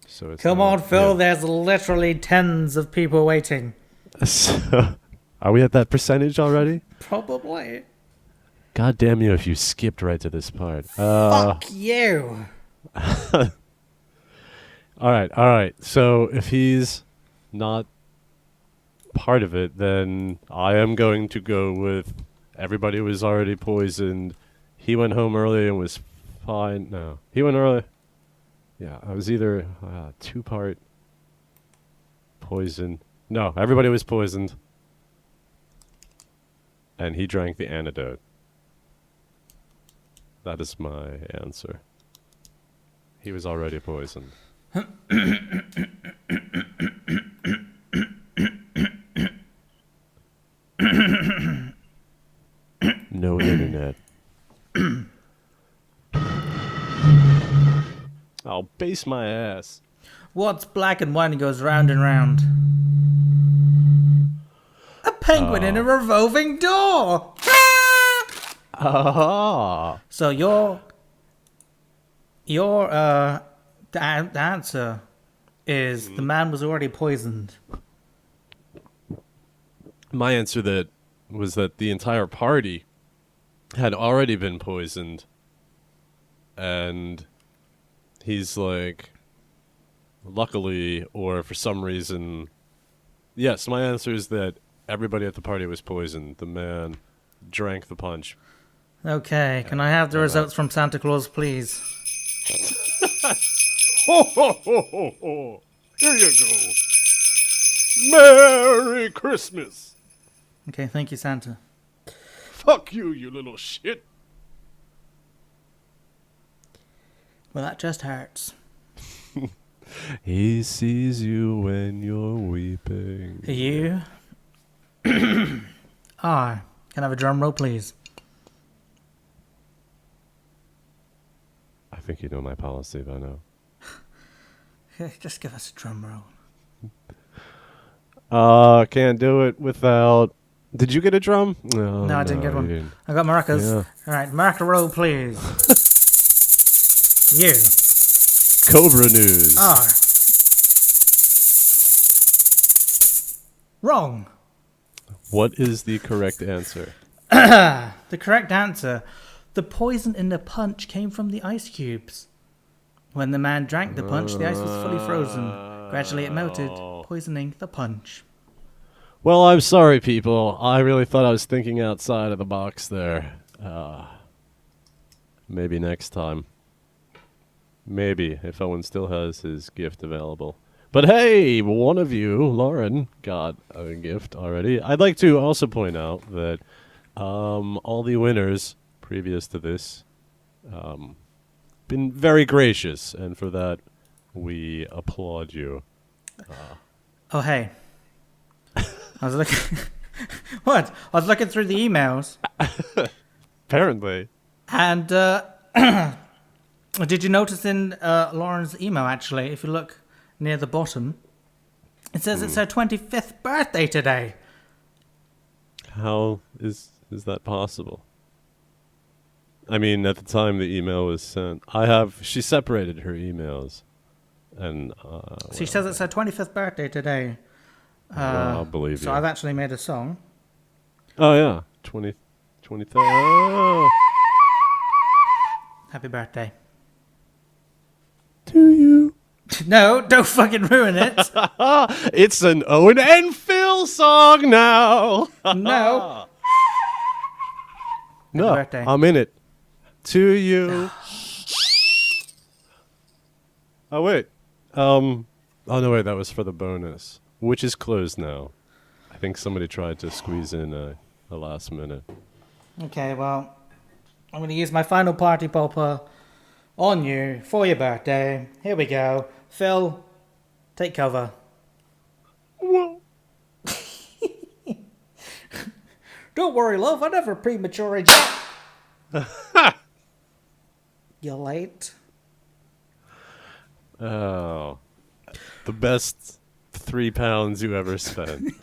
so it's Come on, Phil. Yeah. There's literally tens of people waiting. So, are we at that percentage already? Probably. God damn you if you skipped right to this part. Fuck you. All right. So if he's not part of it, then I am going to go with everybody was already poisoned. He went home early and was fine. No, he went early. Yeah, I was either two-part poison. No, everybody was poisoned. And he drank the antidote. That is my answer. He was already poisoned. No internet. I'll base my ass. What's black and white and goes round and round? A penguin in a revolving door. So the answer is the man was already poisoned. My answer was that the entire party had already been poisoned, and he's like, luckily, or for some reason, yes, my answer is that everybody at the party was poisoned. The man drank the punch. Okay, can I have the results from Santa Claus, please? Ho, ho, ho, ho, ho. Here you go. Merry Christmas. Okay, thank you, Santa. Fuck you, you little shit. Well, that just hurts. He sees you when you're weeping. You? Can I have a drum roll, please? think you know my policy by now. Just give us a drum roll. Can't do it without... Did you get a drum? No, I didn't get one. Didn't. I got maracas. Yeah. All right, maraca roll, please. You Cobra News. are wrong. What is the correct answer? The correct answer: the poison in the punch came from the ice cubes. When the man drank the punch, the ice was fully frozen. Gradually it melted, poisoning the punch. Well, I'm sorry, people. I really thought I was thinking outside of the box there. Maybe next time. Maybe, if Owen still has his gift available. But hey, one of you, Lauren, got a gift already. I'd like to also point out that all the winners previous to this been very gracious, and for that we applaud you. Oh, hey. I was looking... What? I was looking through the emails. Apparently. And did you notice in Lauren's email, actually, if you look near the bottom, it says it's her 25th birthday today. How is that possible? I mean, at the time the email was sent, she separated her emails. And She says it's her 25th birthday today. I'll believe so you. I've actually made a song. Oh, yeah. 23rd. Oh. Happy birthday. To you. No, don't fucking ruin it. It's an Owen and Phil song now. No. No, birthday. I'm in it. To you. Oh, wait. Oh, no, wait. That was for the bonus, which is closed now. I think somebody tried to squeeze in a last minute. Okay, well, I'm going to use my final party popper on you for your birthday. Here we go. Phil, take cover. Whoa. Don't worry, love. I never premature. You're late. Oh. The best £3 you ever spent.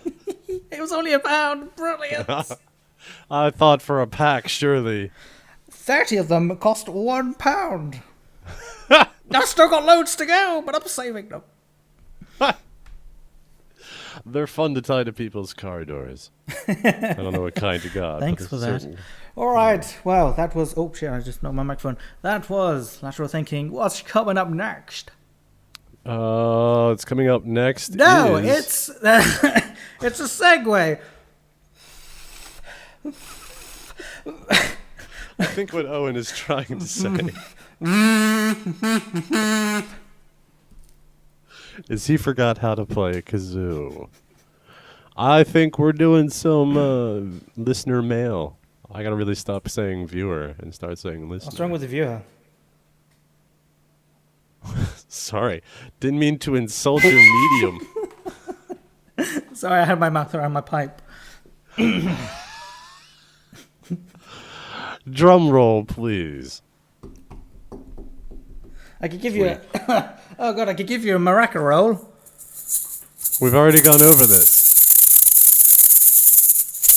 It was only £1. Brilliant. I thought for a pack, surely. 30 of them cost £1. I've still got loads to go, but I'm saving them. They're fun to tie to people's car doors. I don't know what kind you got. Thanks for that. All right. Well, that was... Oh, shit, I just knocked my microphone. That was Lateral Thinking. What's coming up next? It's coming up next. No, it's... it's a segue. I think what Owen is trying to say is he forgot how to play a kazoo. I think we're doing some listener mail. I gotta really stop saying viewer and start saying listener. What's wrong with the viewer? Sorry. Didn't mean to insult your medium. Sorry, I had my mouth around my pipe. Drum roll, please. I could give you a... Oh, God, I could give you a maraca roll. We've already gone over this.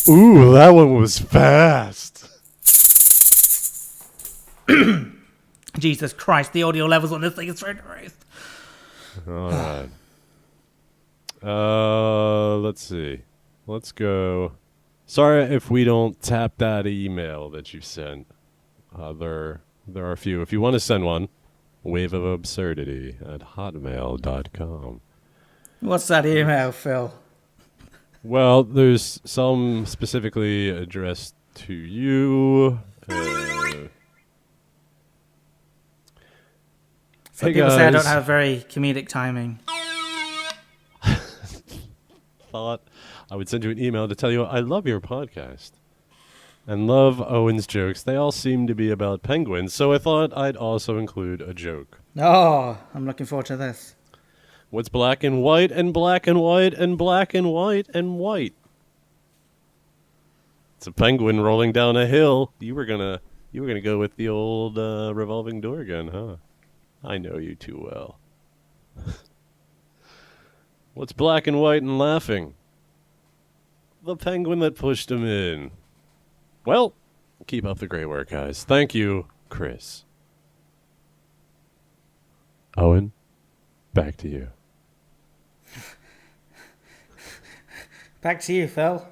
Ooh, that one was fast. Jesus Christ, the audio levels on this thing is through the roof. All right. Let's see. Let's go. Sorry if we don't tap that email that you sent. There are a few. If you want to send one, waveofabsurdity@hotmail.com. What's that email, Phil? Well, there's some specifically addressed to you. Some people say I don't have very comedic timing. Thought I would send you an email to tell you I love your podcast and love Owen's jokes. They all seem to be about penguins, so I thought I'd also include a joke. Oh, I'm looking forward to this. What's black and white and black and white and black and white and white? It's a penguin rolling down a hill. You were gonna You were going to go with the old revolving door gun, huh? I know you too well. What's black and white and laughing? The penguin that pushed him in. Well, keep up the great work, guys. Thank you, Chris. Owen, back to you. Back to you, Phil.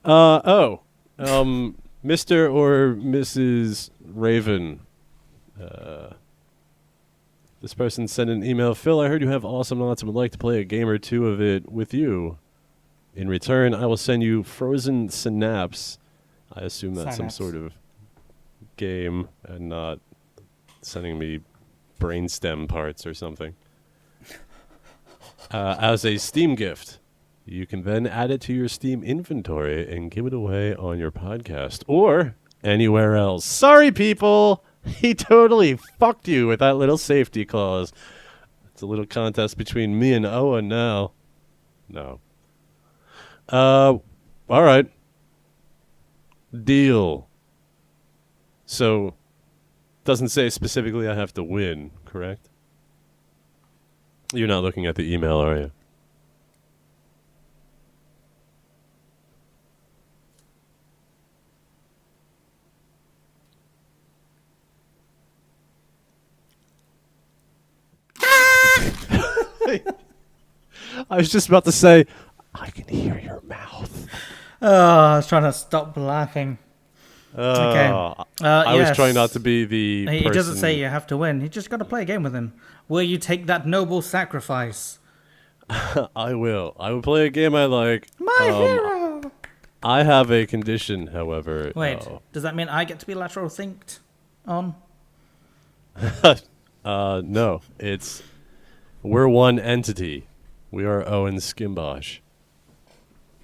Mr. or Mrs. Raven. This person sent an email. Phil, I heard you have awesome knots and would like to play a game or two of it with you. In return, I will send you Frozen Synapse. I assume that's some sort of game and not sending me brainstem parts or something. As a Steam gift. You can then add it to your Steam inventory and give it away on your podcast or anywhere else. Sorry, people! He totally fucked you with that little safety clause. It's a little contest between me and Owen now. No. All right. Deal. So, doesn't say specifically I have to win, correct? You're not looking at the email, are you? I was just about to say, I can hear your mouth. Oh, I was trying to stop laughing. Okay. I was trying not to be the He person. doesn't say you have to win. You just got to play a game with him. Will you take that noble sacrifice? I will. I will play a game I like. My hero! I have a condition, however. Wait, does that mean I get to be lateral synced on? No. We're one entity. We are Owen Skimbosh.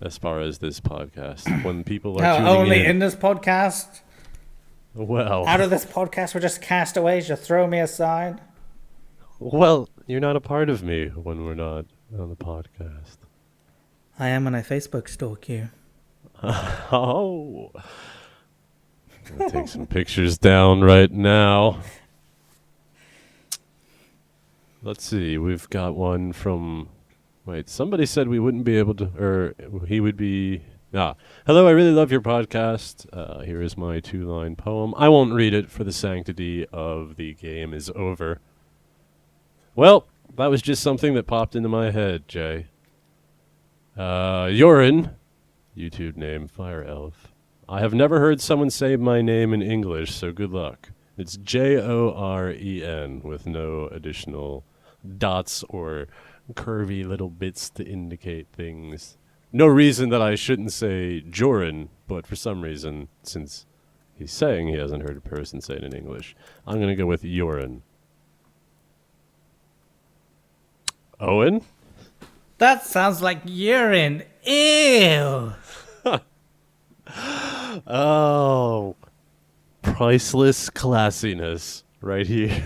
As far as this podcast. When people are tuning only in this podcast? Well. Out of this podcast, we're just castaways. You throw me aside? Well, you're not a part of me when we're not on the podcast. I am when I Facebook stalk you. Oh. I'm going to take some pictures down right now. Let's see. We've got one from... Wait, somebody said we wouldn't be able to... Or he would be... Hello, I really love your podcast. Here is my 2-line poem. I won't read it, for the sanctity of the game is over. Well, that was just something that popped into my head, Jay. Yorin, YouTube name, Fire Elf. I have never heard someone say my name in English, so good luck. It's Joren with no additional dots or curvy little bits to indicate things. No reason that I shouldn't say Joran, but for some reason, since he's saying he hasn't heard a person say it in English, I'm going to go with Yoren. Owen? That sounds like urine. Ew. Oh, priceless classiness right here.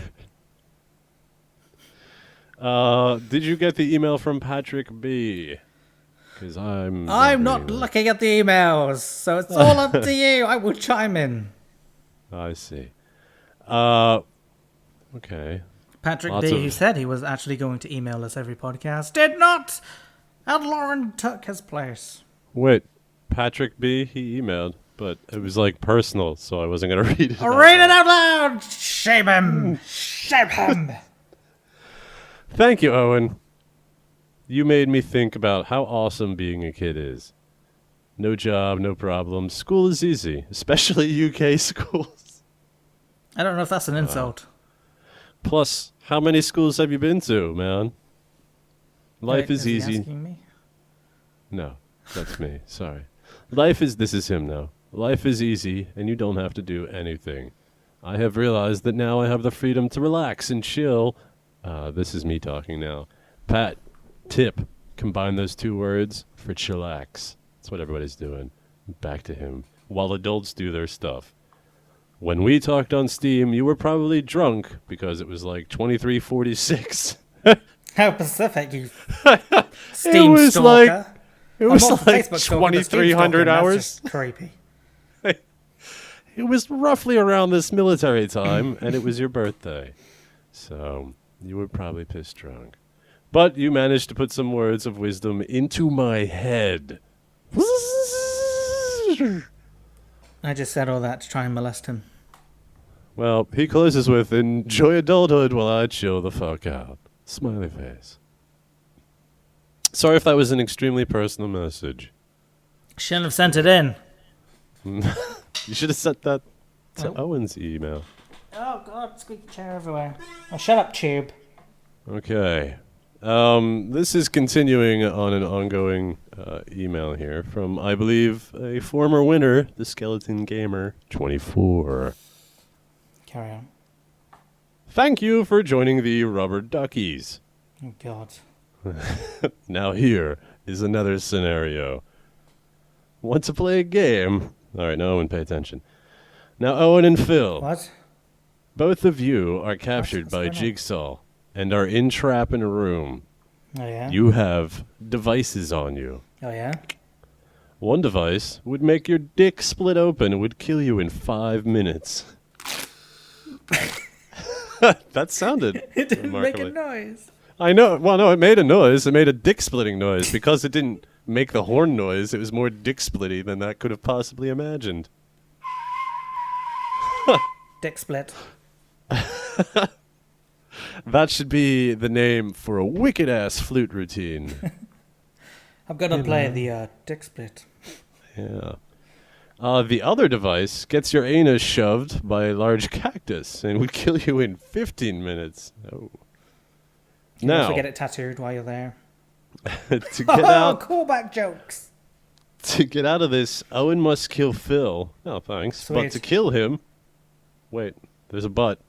Did you get the email from Patrick B? Because I'm not looking at the emails, so it's all up to you. I will chime in. I see. Okay. Patrick B, who said he was actually going to email us every podcast, did not. And Lauren took his place. Wait, Patrick B, he emailed, but it was like personal, so I wasn't going to read it. Read it out loud! Shame him! Shame him! Thank you, Owen. You made me think about how awesome being a kid is. No job, no problem. School is easy, especially UK schools. I don't know if that's an insult. Plus, how many schools have you been to, man? Life is easy. He asking me? No, that's me. Sorry. This is him now. Life is easy, and you don't have to do anything. I have realized that now I have the freedom to relax and chill. This is me talking now. Pat, tip, combine those two words for chillax. That's what everybody's doing. Back to him. While adults do their stuff. When we talked on Steam, you were probably drunk because it was like 23:46. How Pacific, you Steam it was stalker. It was I'm like Facebook 2,300 hours. That's just creepy. it was roughly around this military time, and it was your birthday. So you were probably pissed drunk. But you managed to put some words of wisdom into my head. I just said all that to try and molest him. Well, he closes with, enjoy adulthood while I chill the fuck out. Smiley face. Sorry if that was an extremely personal message. Shouldn't have sent it in. You should have sent that to Owen's email. Oh, God, squeaky chair everywhere. Oh, shut up, Tube. Okay. This is continuing on an ongoing email here from, I believe, a former winner, the Skeleton Gamer 24. Carry on. Thank you for joining the Rubber Duckies. Oh, God. Now here is another scenario. Want to play a game? All right, now Owen, pay attention. Now Owen and Phil, What? both of you are captured by Jigsaw and are in trap in a room. Oh, yeah? You have devices on you. Oh, yeah? One device would make your dick split open and would kill you in 5 minutes. That sounded It didn't make a remarkably. noise. I know. Well, no, it made a noise. It made a dick-splitting noise. Because it didn't make the horn noise, it was more dick-splitty than that could have possibly imagined. Dick split. That should be the name for a wicked-ass flute routine. I'm going to play the dick split. Yeah. The other device gets your anus shoved by a large cactus and would kill you in 15 minutes. Oh. You Now, also get it tattooed while you're there. to get out, Callback jokes. to get out of this, Owen must kill Phil. Oh, thanks. Sweet. But to kill him, wait, there's a but.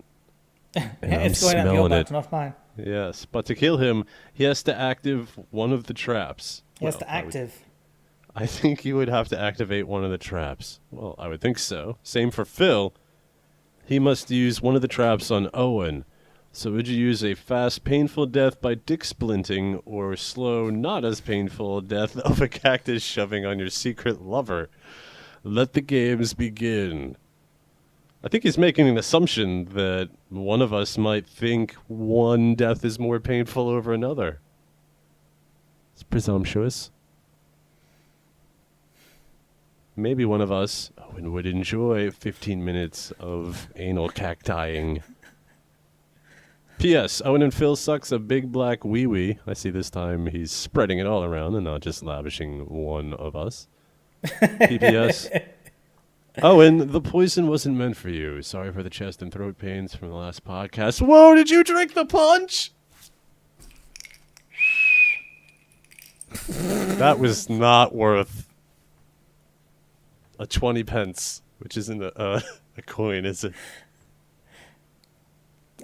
And It's I'm going up your smelling butt, it. not mine. Yes, but to kill him, he has to active one of the traps. He has Well, to active. I think you would have to activate one of the traps. Well, I would think so. Same for Phil. He must use one of the traps on Owen. So would you use a fast, painful death by dick splinting or slow, not as painful death of a cactus shoving on your secret lover? Let the games begin. I think he's making an assumption that one of us might think one death is more painful over another. It's presumptuous. Maybe one of us, Owen, would enjoy 15 minutes of anal cactiing. P.S. Owen and Phil sucks a big black wee-wee. I see this time he's spreading it all around and not just lavishing one of us. P.P.S. Owen, the poison wasn't meant for you. Sorry for the chest and throat pains from the last podcast. Whoa, did you drink the punch? That was not worth a 20 pence, which isn't a coin, is it?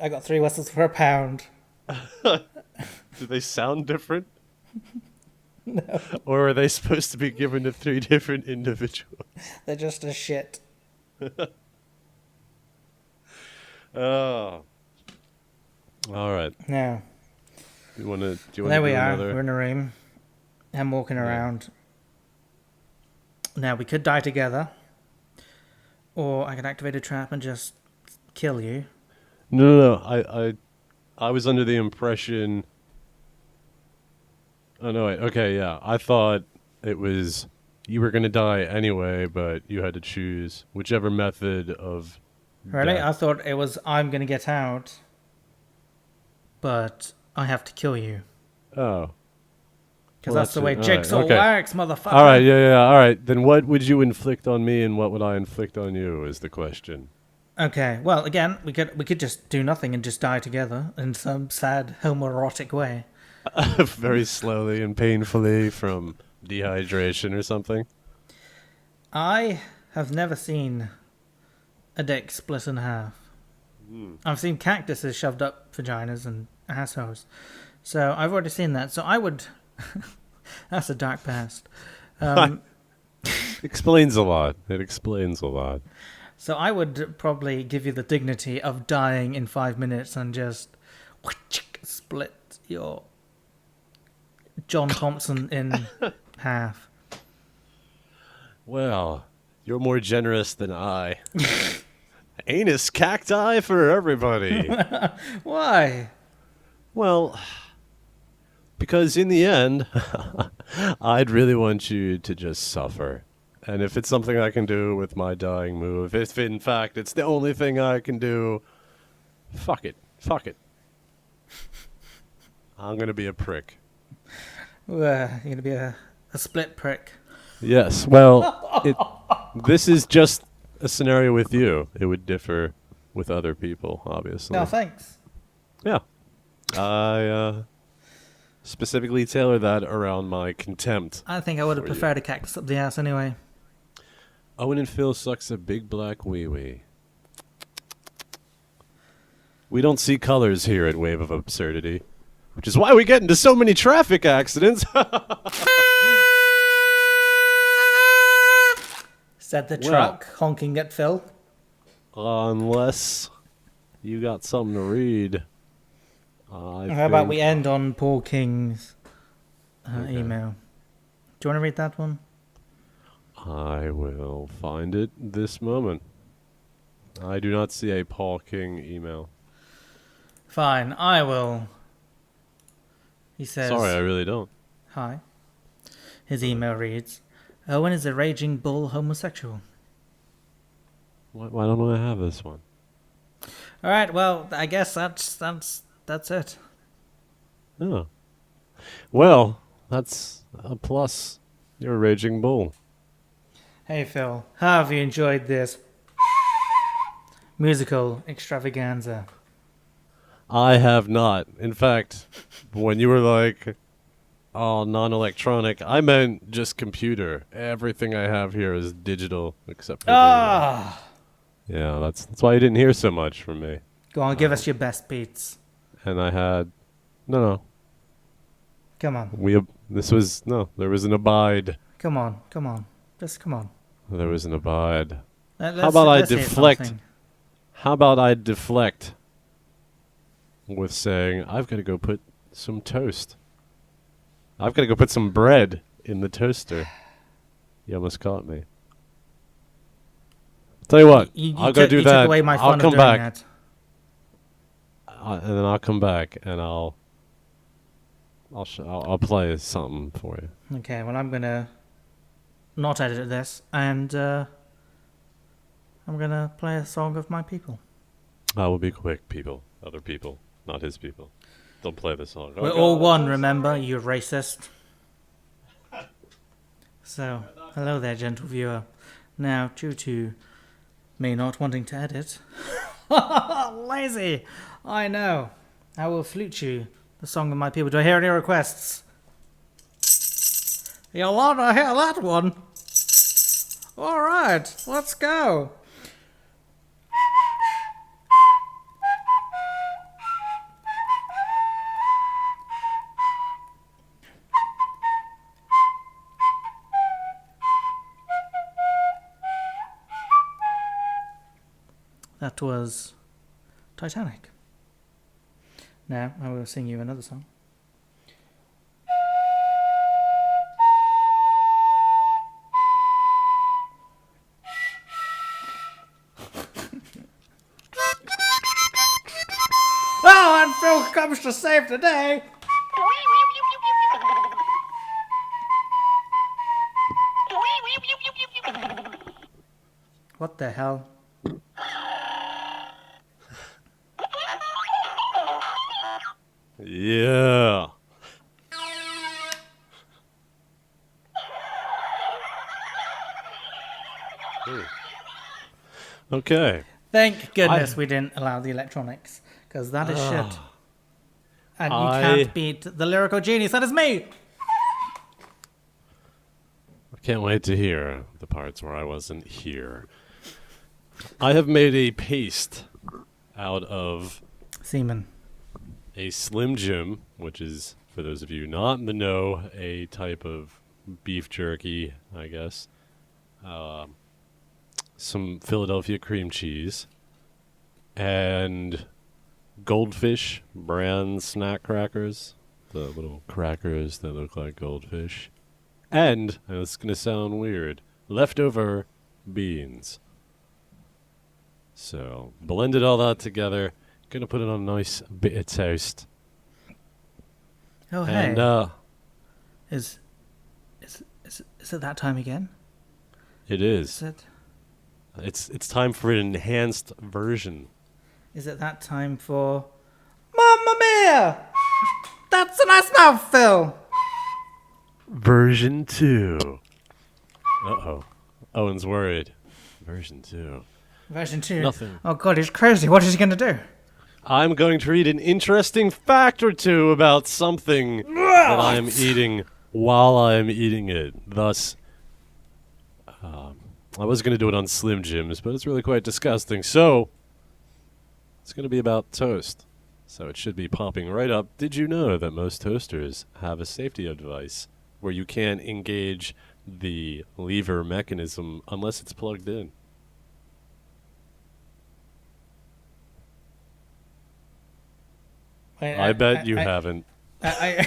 I got 3 whistles for £1. Do they sound different? No. Or are they supposed to be given to 3 different individuals? They're just as shit. Oh. All right. Now, Do you want to do there we are. another? We're in a room. I'm walking around. Now, we could die together. Or I could activate a trap and just kill you. No. I was under the impression. Oh no! Wait. Okay, yeah. I thought it was you were gonna die anyway, but you had to choose whichever method of. Really? death. I thought it was I'm going to get out. But I have to kill you. Oh. Because Well, that's the way it. All right, Jigsaw okay. works, motherfucker. All right. Yeah. All right. Then what would you inflict on me, and what would I inflict on you? Is the question. Okay, well, again, we could just do nothing and just die together in some sad homoerotic way. Very slowly and painfully from dehydration or something. I have never seen a dick split in half. I've seen cactuses shoved up vaginas and assholes. So I've already seen that. So I would... That's a dark past. Explains a lot. It explains a lot. So I would probably give you the dignity of dying in 5 minutes and just split your John Thompson in half. Well, You're more generous than I. Anus cacti for everybody. Why? Well, because in the end, I'd really want you to just suffer. And if it's something I can do with my dying move, if in fact it's the only thing I can do, fuck it. Fuck it. I'm going to be a prick. You're going to be a split prick. Yes, well, this is just a scenario with you. It would differ with other people, obviously. No, thanks. Yeah. I specifically tailor that around my contempt. I think I would have preferred a cactus up the ass anyway. Owen and Phil sucks a big black wee-wee. We don't see colors here at Wave of Absurdity, which is why we get into so many traffic accidents. Said the truck, honking at Phil. Unless you got something to read. How about we end on Paul King's email? Do you want to read that one? I will find it this moment. I do not see a Paul King email. Fine, I will. He says... Sorry, I really don't. Hi. His email reads, Owen is a raging bull homosexual. Why don't I have this one? Alright, well, I guess that's it. Oh. Well, that's a plus. You're a raging bull. Hey Phil, how have you enjoyed this musical extravaganza? I have not. In fact, when you were like, oh, non-electronic, I meant just computer. Everything I have here is digital, except for yeah, that's why you didn't hear so much from me. Go on, give us your best beats. And I had... No. Come on. There was an abide. Come on. Just come on. There was an abide. How about I deflect? How about I deflect with saying, I've got to go put some toast. I've got to go put some bread in the toaster. You almost caught me. Tell you what, I'll go do that. Took away my fun I'll come of doing back. that. And then I'll come back and I'll play something for you. Okay, well I'm gonna not edit this and I'm gonna play a song of my people. I will be quick, people. Other people, not his people. Don't play the song. We're all one, remember, you racist. So, hello there, gentle viewer. Now, due to me not wanting to edit, lazy, I know, I will flute you the song of my people. Do I hear any requests? You'll want to hear that one. Alright, let's go. That was Titanic. Now I will sing you another song. Oh, and Phil comes to save the day. What the hell? Yeah. Okay. Thank goodness we didn't allow the electronics, because that is shit. And you can't beat the lyrical genius. That is me. I can't wait to hear the parts where I wasn't here. I have made a paste out of semen. A Slim Jim, which is, for those of you not in the know, a type of beef jerky, I guess. Some Philadelphia cream cheese. And Goldfish brand snack crackers. The little crackers that look like goldfish. And it's going to sound weird, leftover beans. So, blended all that together. Gonna put it on a nice bit of toast. Oh, And, hey. Is it that time again? it Is is. it? It's time for an enhanced version. Is it that time for... Mamma mia! That's a nice mouthful! Version 2. Uh-oh. Owen's worried. Version 2. Version 2. Nothing. Oh god, he's crazy. What is he going to do? I'm going to read an interesting fact or two about something that I am eating while I am eating it. Thus, I was going to do it on Slim Jims, but it's really quite disgusting. So, it's going to be about toast. So it should be popping right up. Did you know that most toasters have a safety device where you can't engage the lever mechanism unless it's plugged in? Wait, I bet you haven't. Are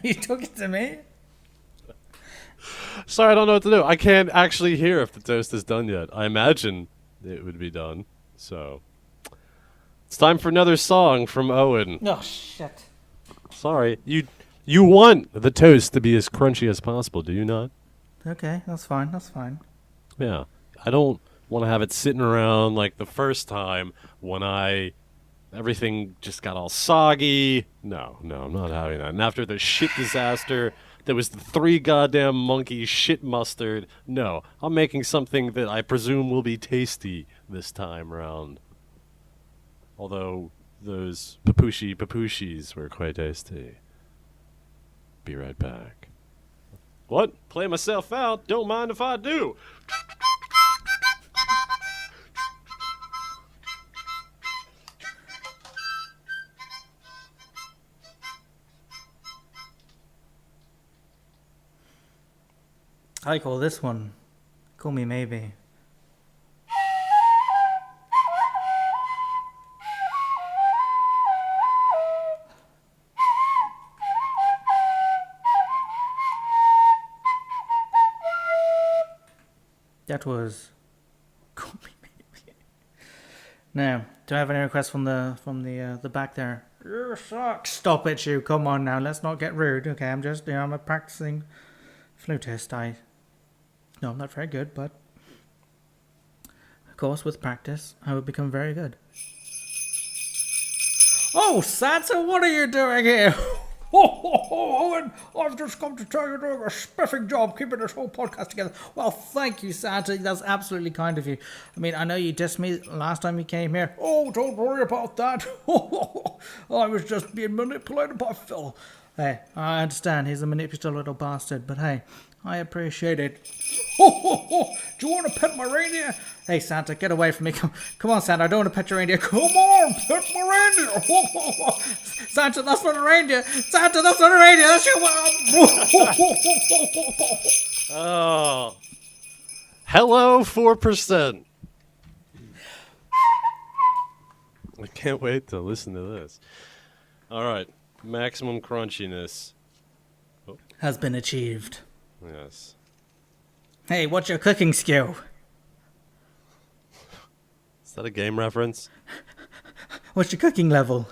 you talking to me? Sorry, I don't know what to do. I can't actually hear if the toast is done yet. I imagine it would be done. So, it's time for another song from Owen. Oh, shit. Sorry, you want the toast to be as crunchy as possible, do you not? Okay, that's fine, that's fine. Yeah. I don't want to have it sitting around like the first time when everything just got all soggy. No, I'm not having that. And after the shit disaster, there was the 3 goddamn monkey shit mustard. No, I'm making something that I presume will be tasty this time around. Although those papushis were quite tasty. Be right back. What? Play myself out? Don't mind if I do. I call this one Call Me Maybe. That was Call Me Maybe. Now, do I have any requests from the back there? You suck. Stop it, you. Come on now. Let's not get rude. Okay, I'm a practicing flutist. No, I'm not very good, but of course, with practice, I will become very good. Oh, Santa, what are you doing here? Owen, I've just come to tell you you're doing a spiffing job keeping this whole podcast together. Well, thank you, Santa. That's absolutely kind of you. I mean, I know you dissed me last time you came here. Oh, don't worry about that. I was just being manipulated by Phil. Hey, I understand he's a manipulative little bastard, but hey, I appreciate it. Do you want to pet my reindeer? Hey, Santa, get away from me. Come on, Santa, I don't want to pet your reindeer. Come on, pet my reindeer. Santa, that's not a reindeer. Santa, that's not a reindeer. That's your... Oh. Hello, 4%. I can't wait to listen to this. All right. Maximum crunchiness. Has been achieved. Yes. Hey, what's your cooking skill? Is that a game reference? What's your cooking level?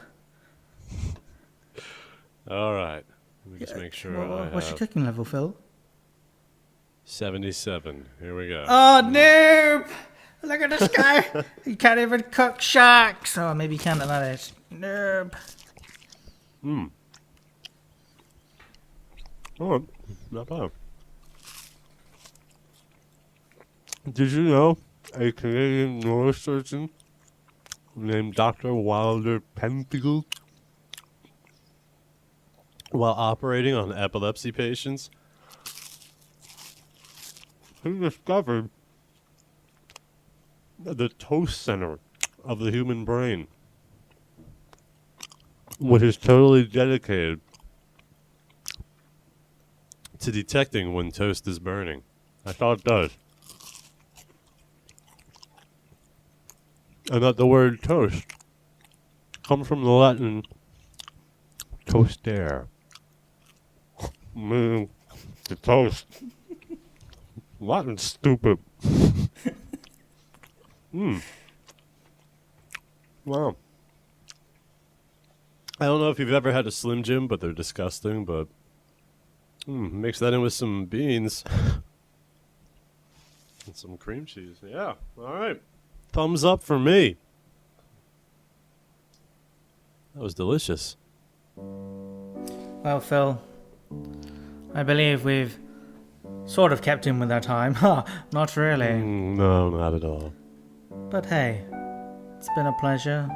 All right. Let me just make sure I What's your have cooking level, Phil? 77. Here we go. Oh, noob! Look at this guy. He can't even cook sharks. Oh, maybe he can't allow it. Noob. Oh, not bad. Did you know a Canadian neurosurgeon named Dr. Wilder Penfield, while operating on epilepsy patients, he discovered the toast center of the human brain, which is totally dedicated to detecting when toast is burning. I thought it does. And that the word toast comes from the Latin toastare, meaning to toast. Latin's stupid. Wow. I don't know if you've ever had a Slim Jim, but they're disgusting, but mix that in with some beans and some cream cheese. Yeah, all right. Thumbs up for me. That was delicious. Well, Phil, I believe we've sort of kept in with our time. Ha, not really. No, not at all. But hey, it's been a pleasure.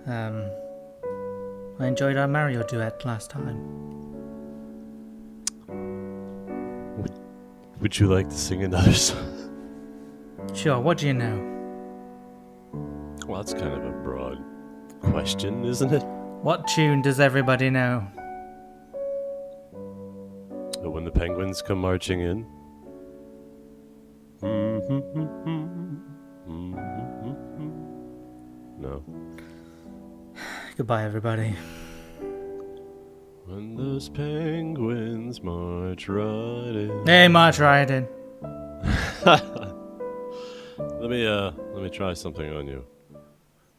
I enjoyed our Mario duet last time. Would you like to sing another song? Sure, what do you know? Well, that's kind of a broad question, isn't it? What tune does everybody know? When the penguins come marching in. No. Goodbye, everybody. When those penguins march right in. Hey, march right in. Let me try something on you.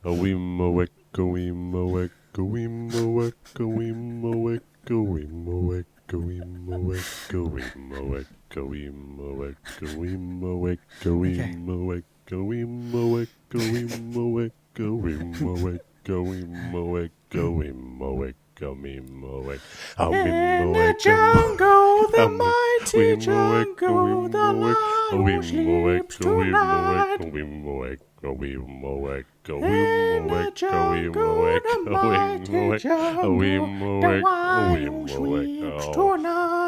A weema wick, a weema wick, a weema wick, a weema wick, a weema wick, a weema wick, a weema wick, a weema wick, a weema wick, a weema wick, a weema wick, a weema wick, a weema wick, a weema wick, a weema wick. In the jungle, the mighty jungle, the lion sleeps tonight. In the jungle, the mighty jungle, the lion sleeps tonight.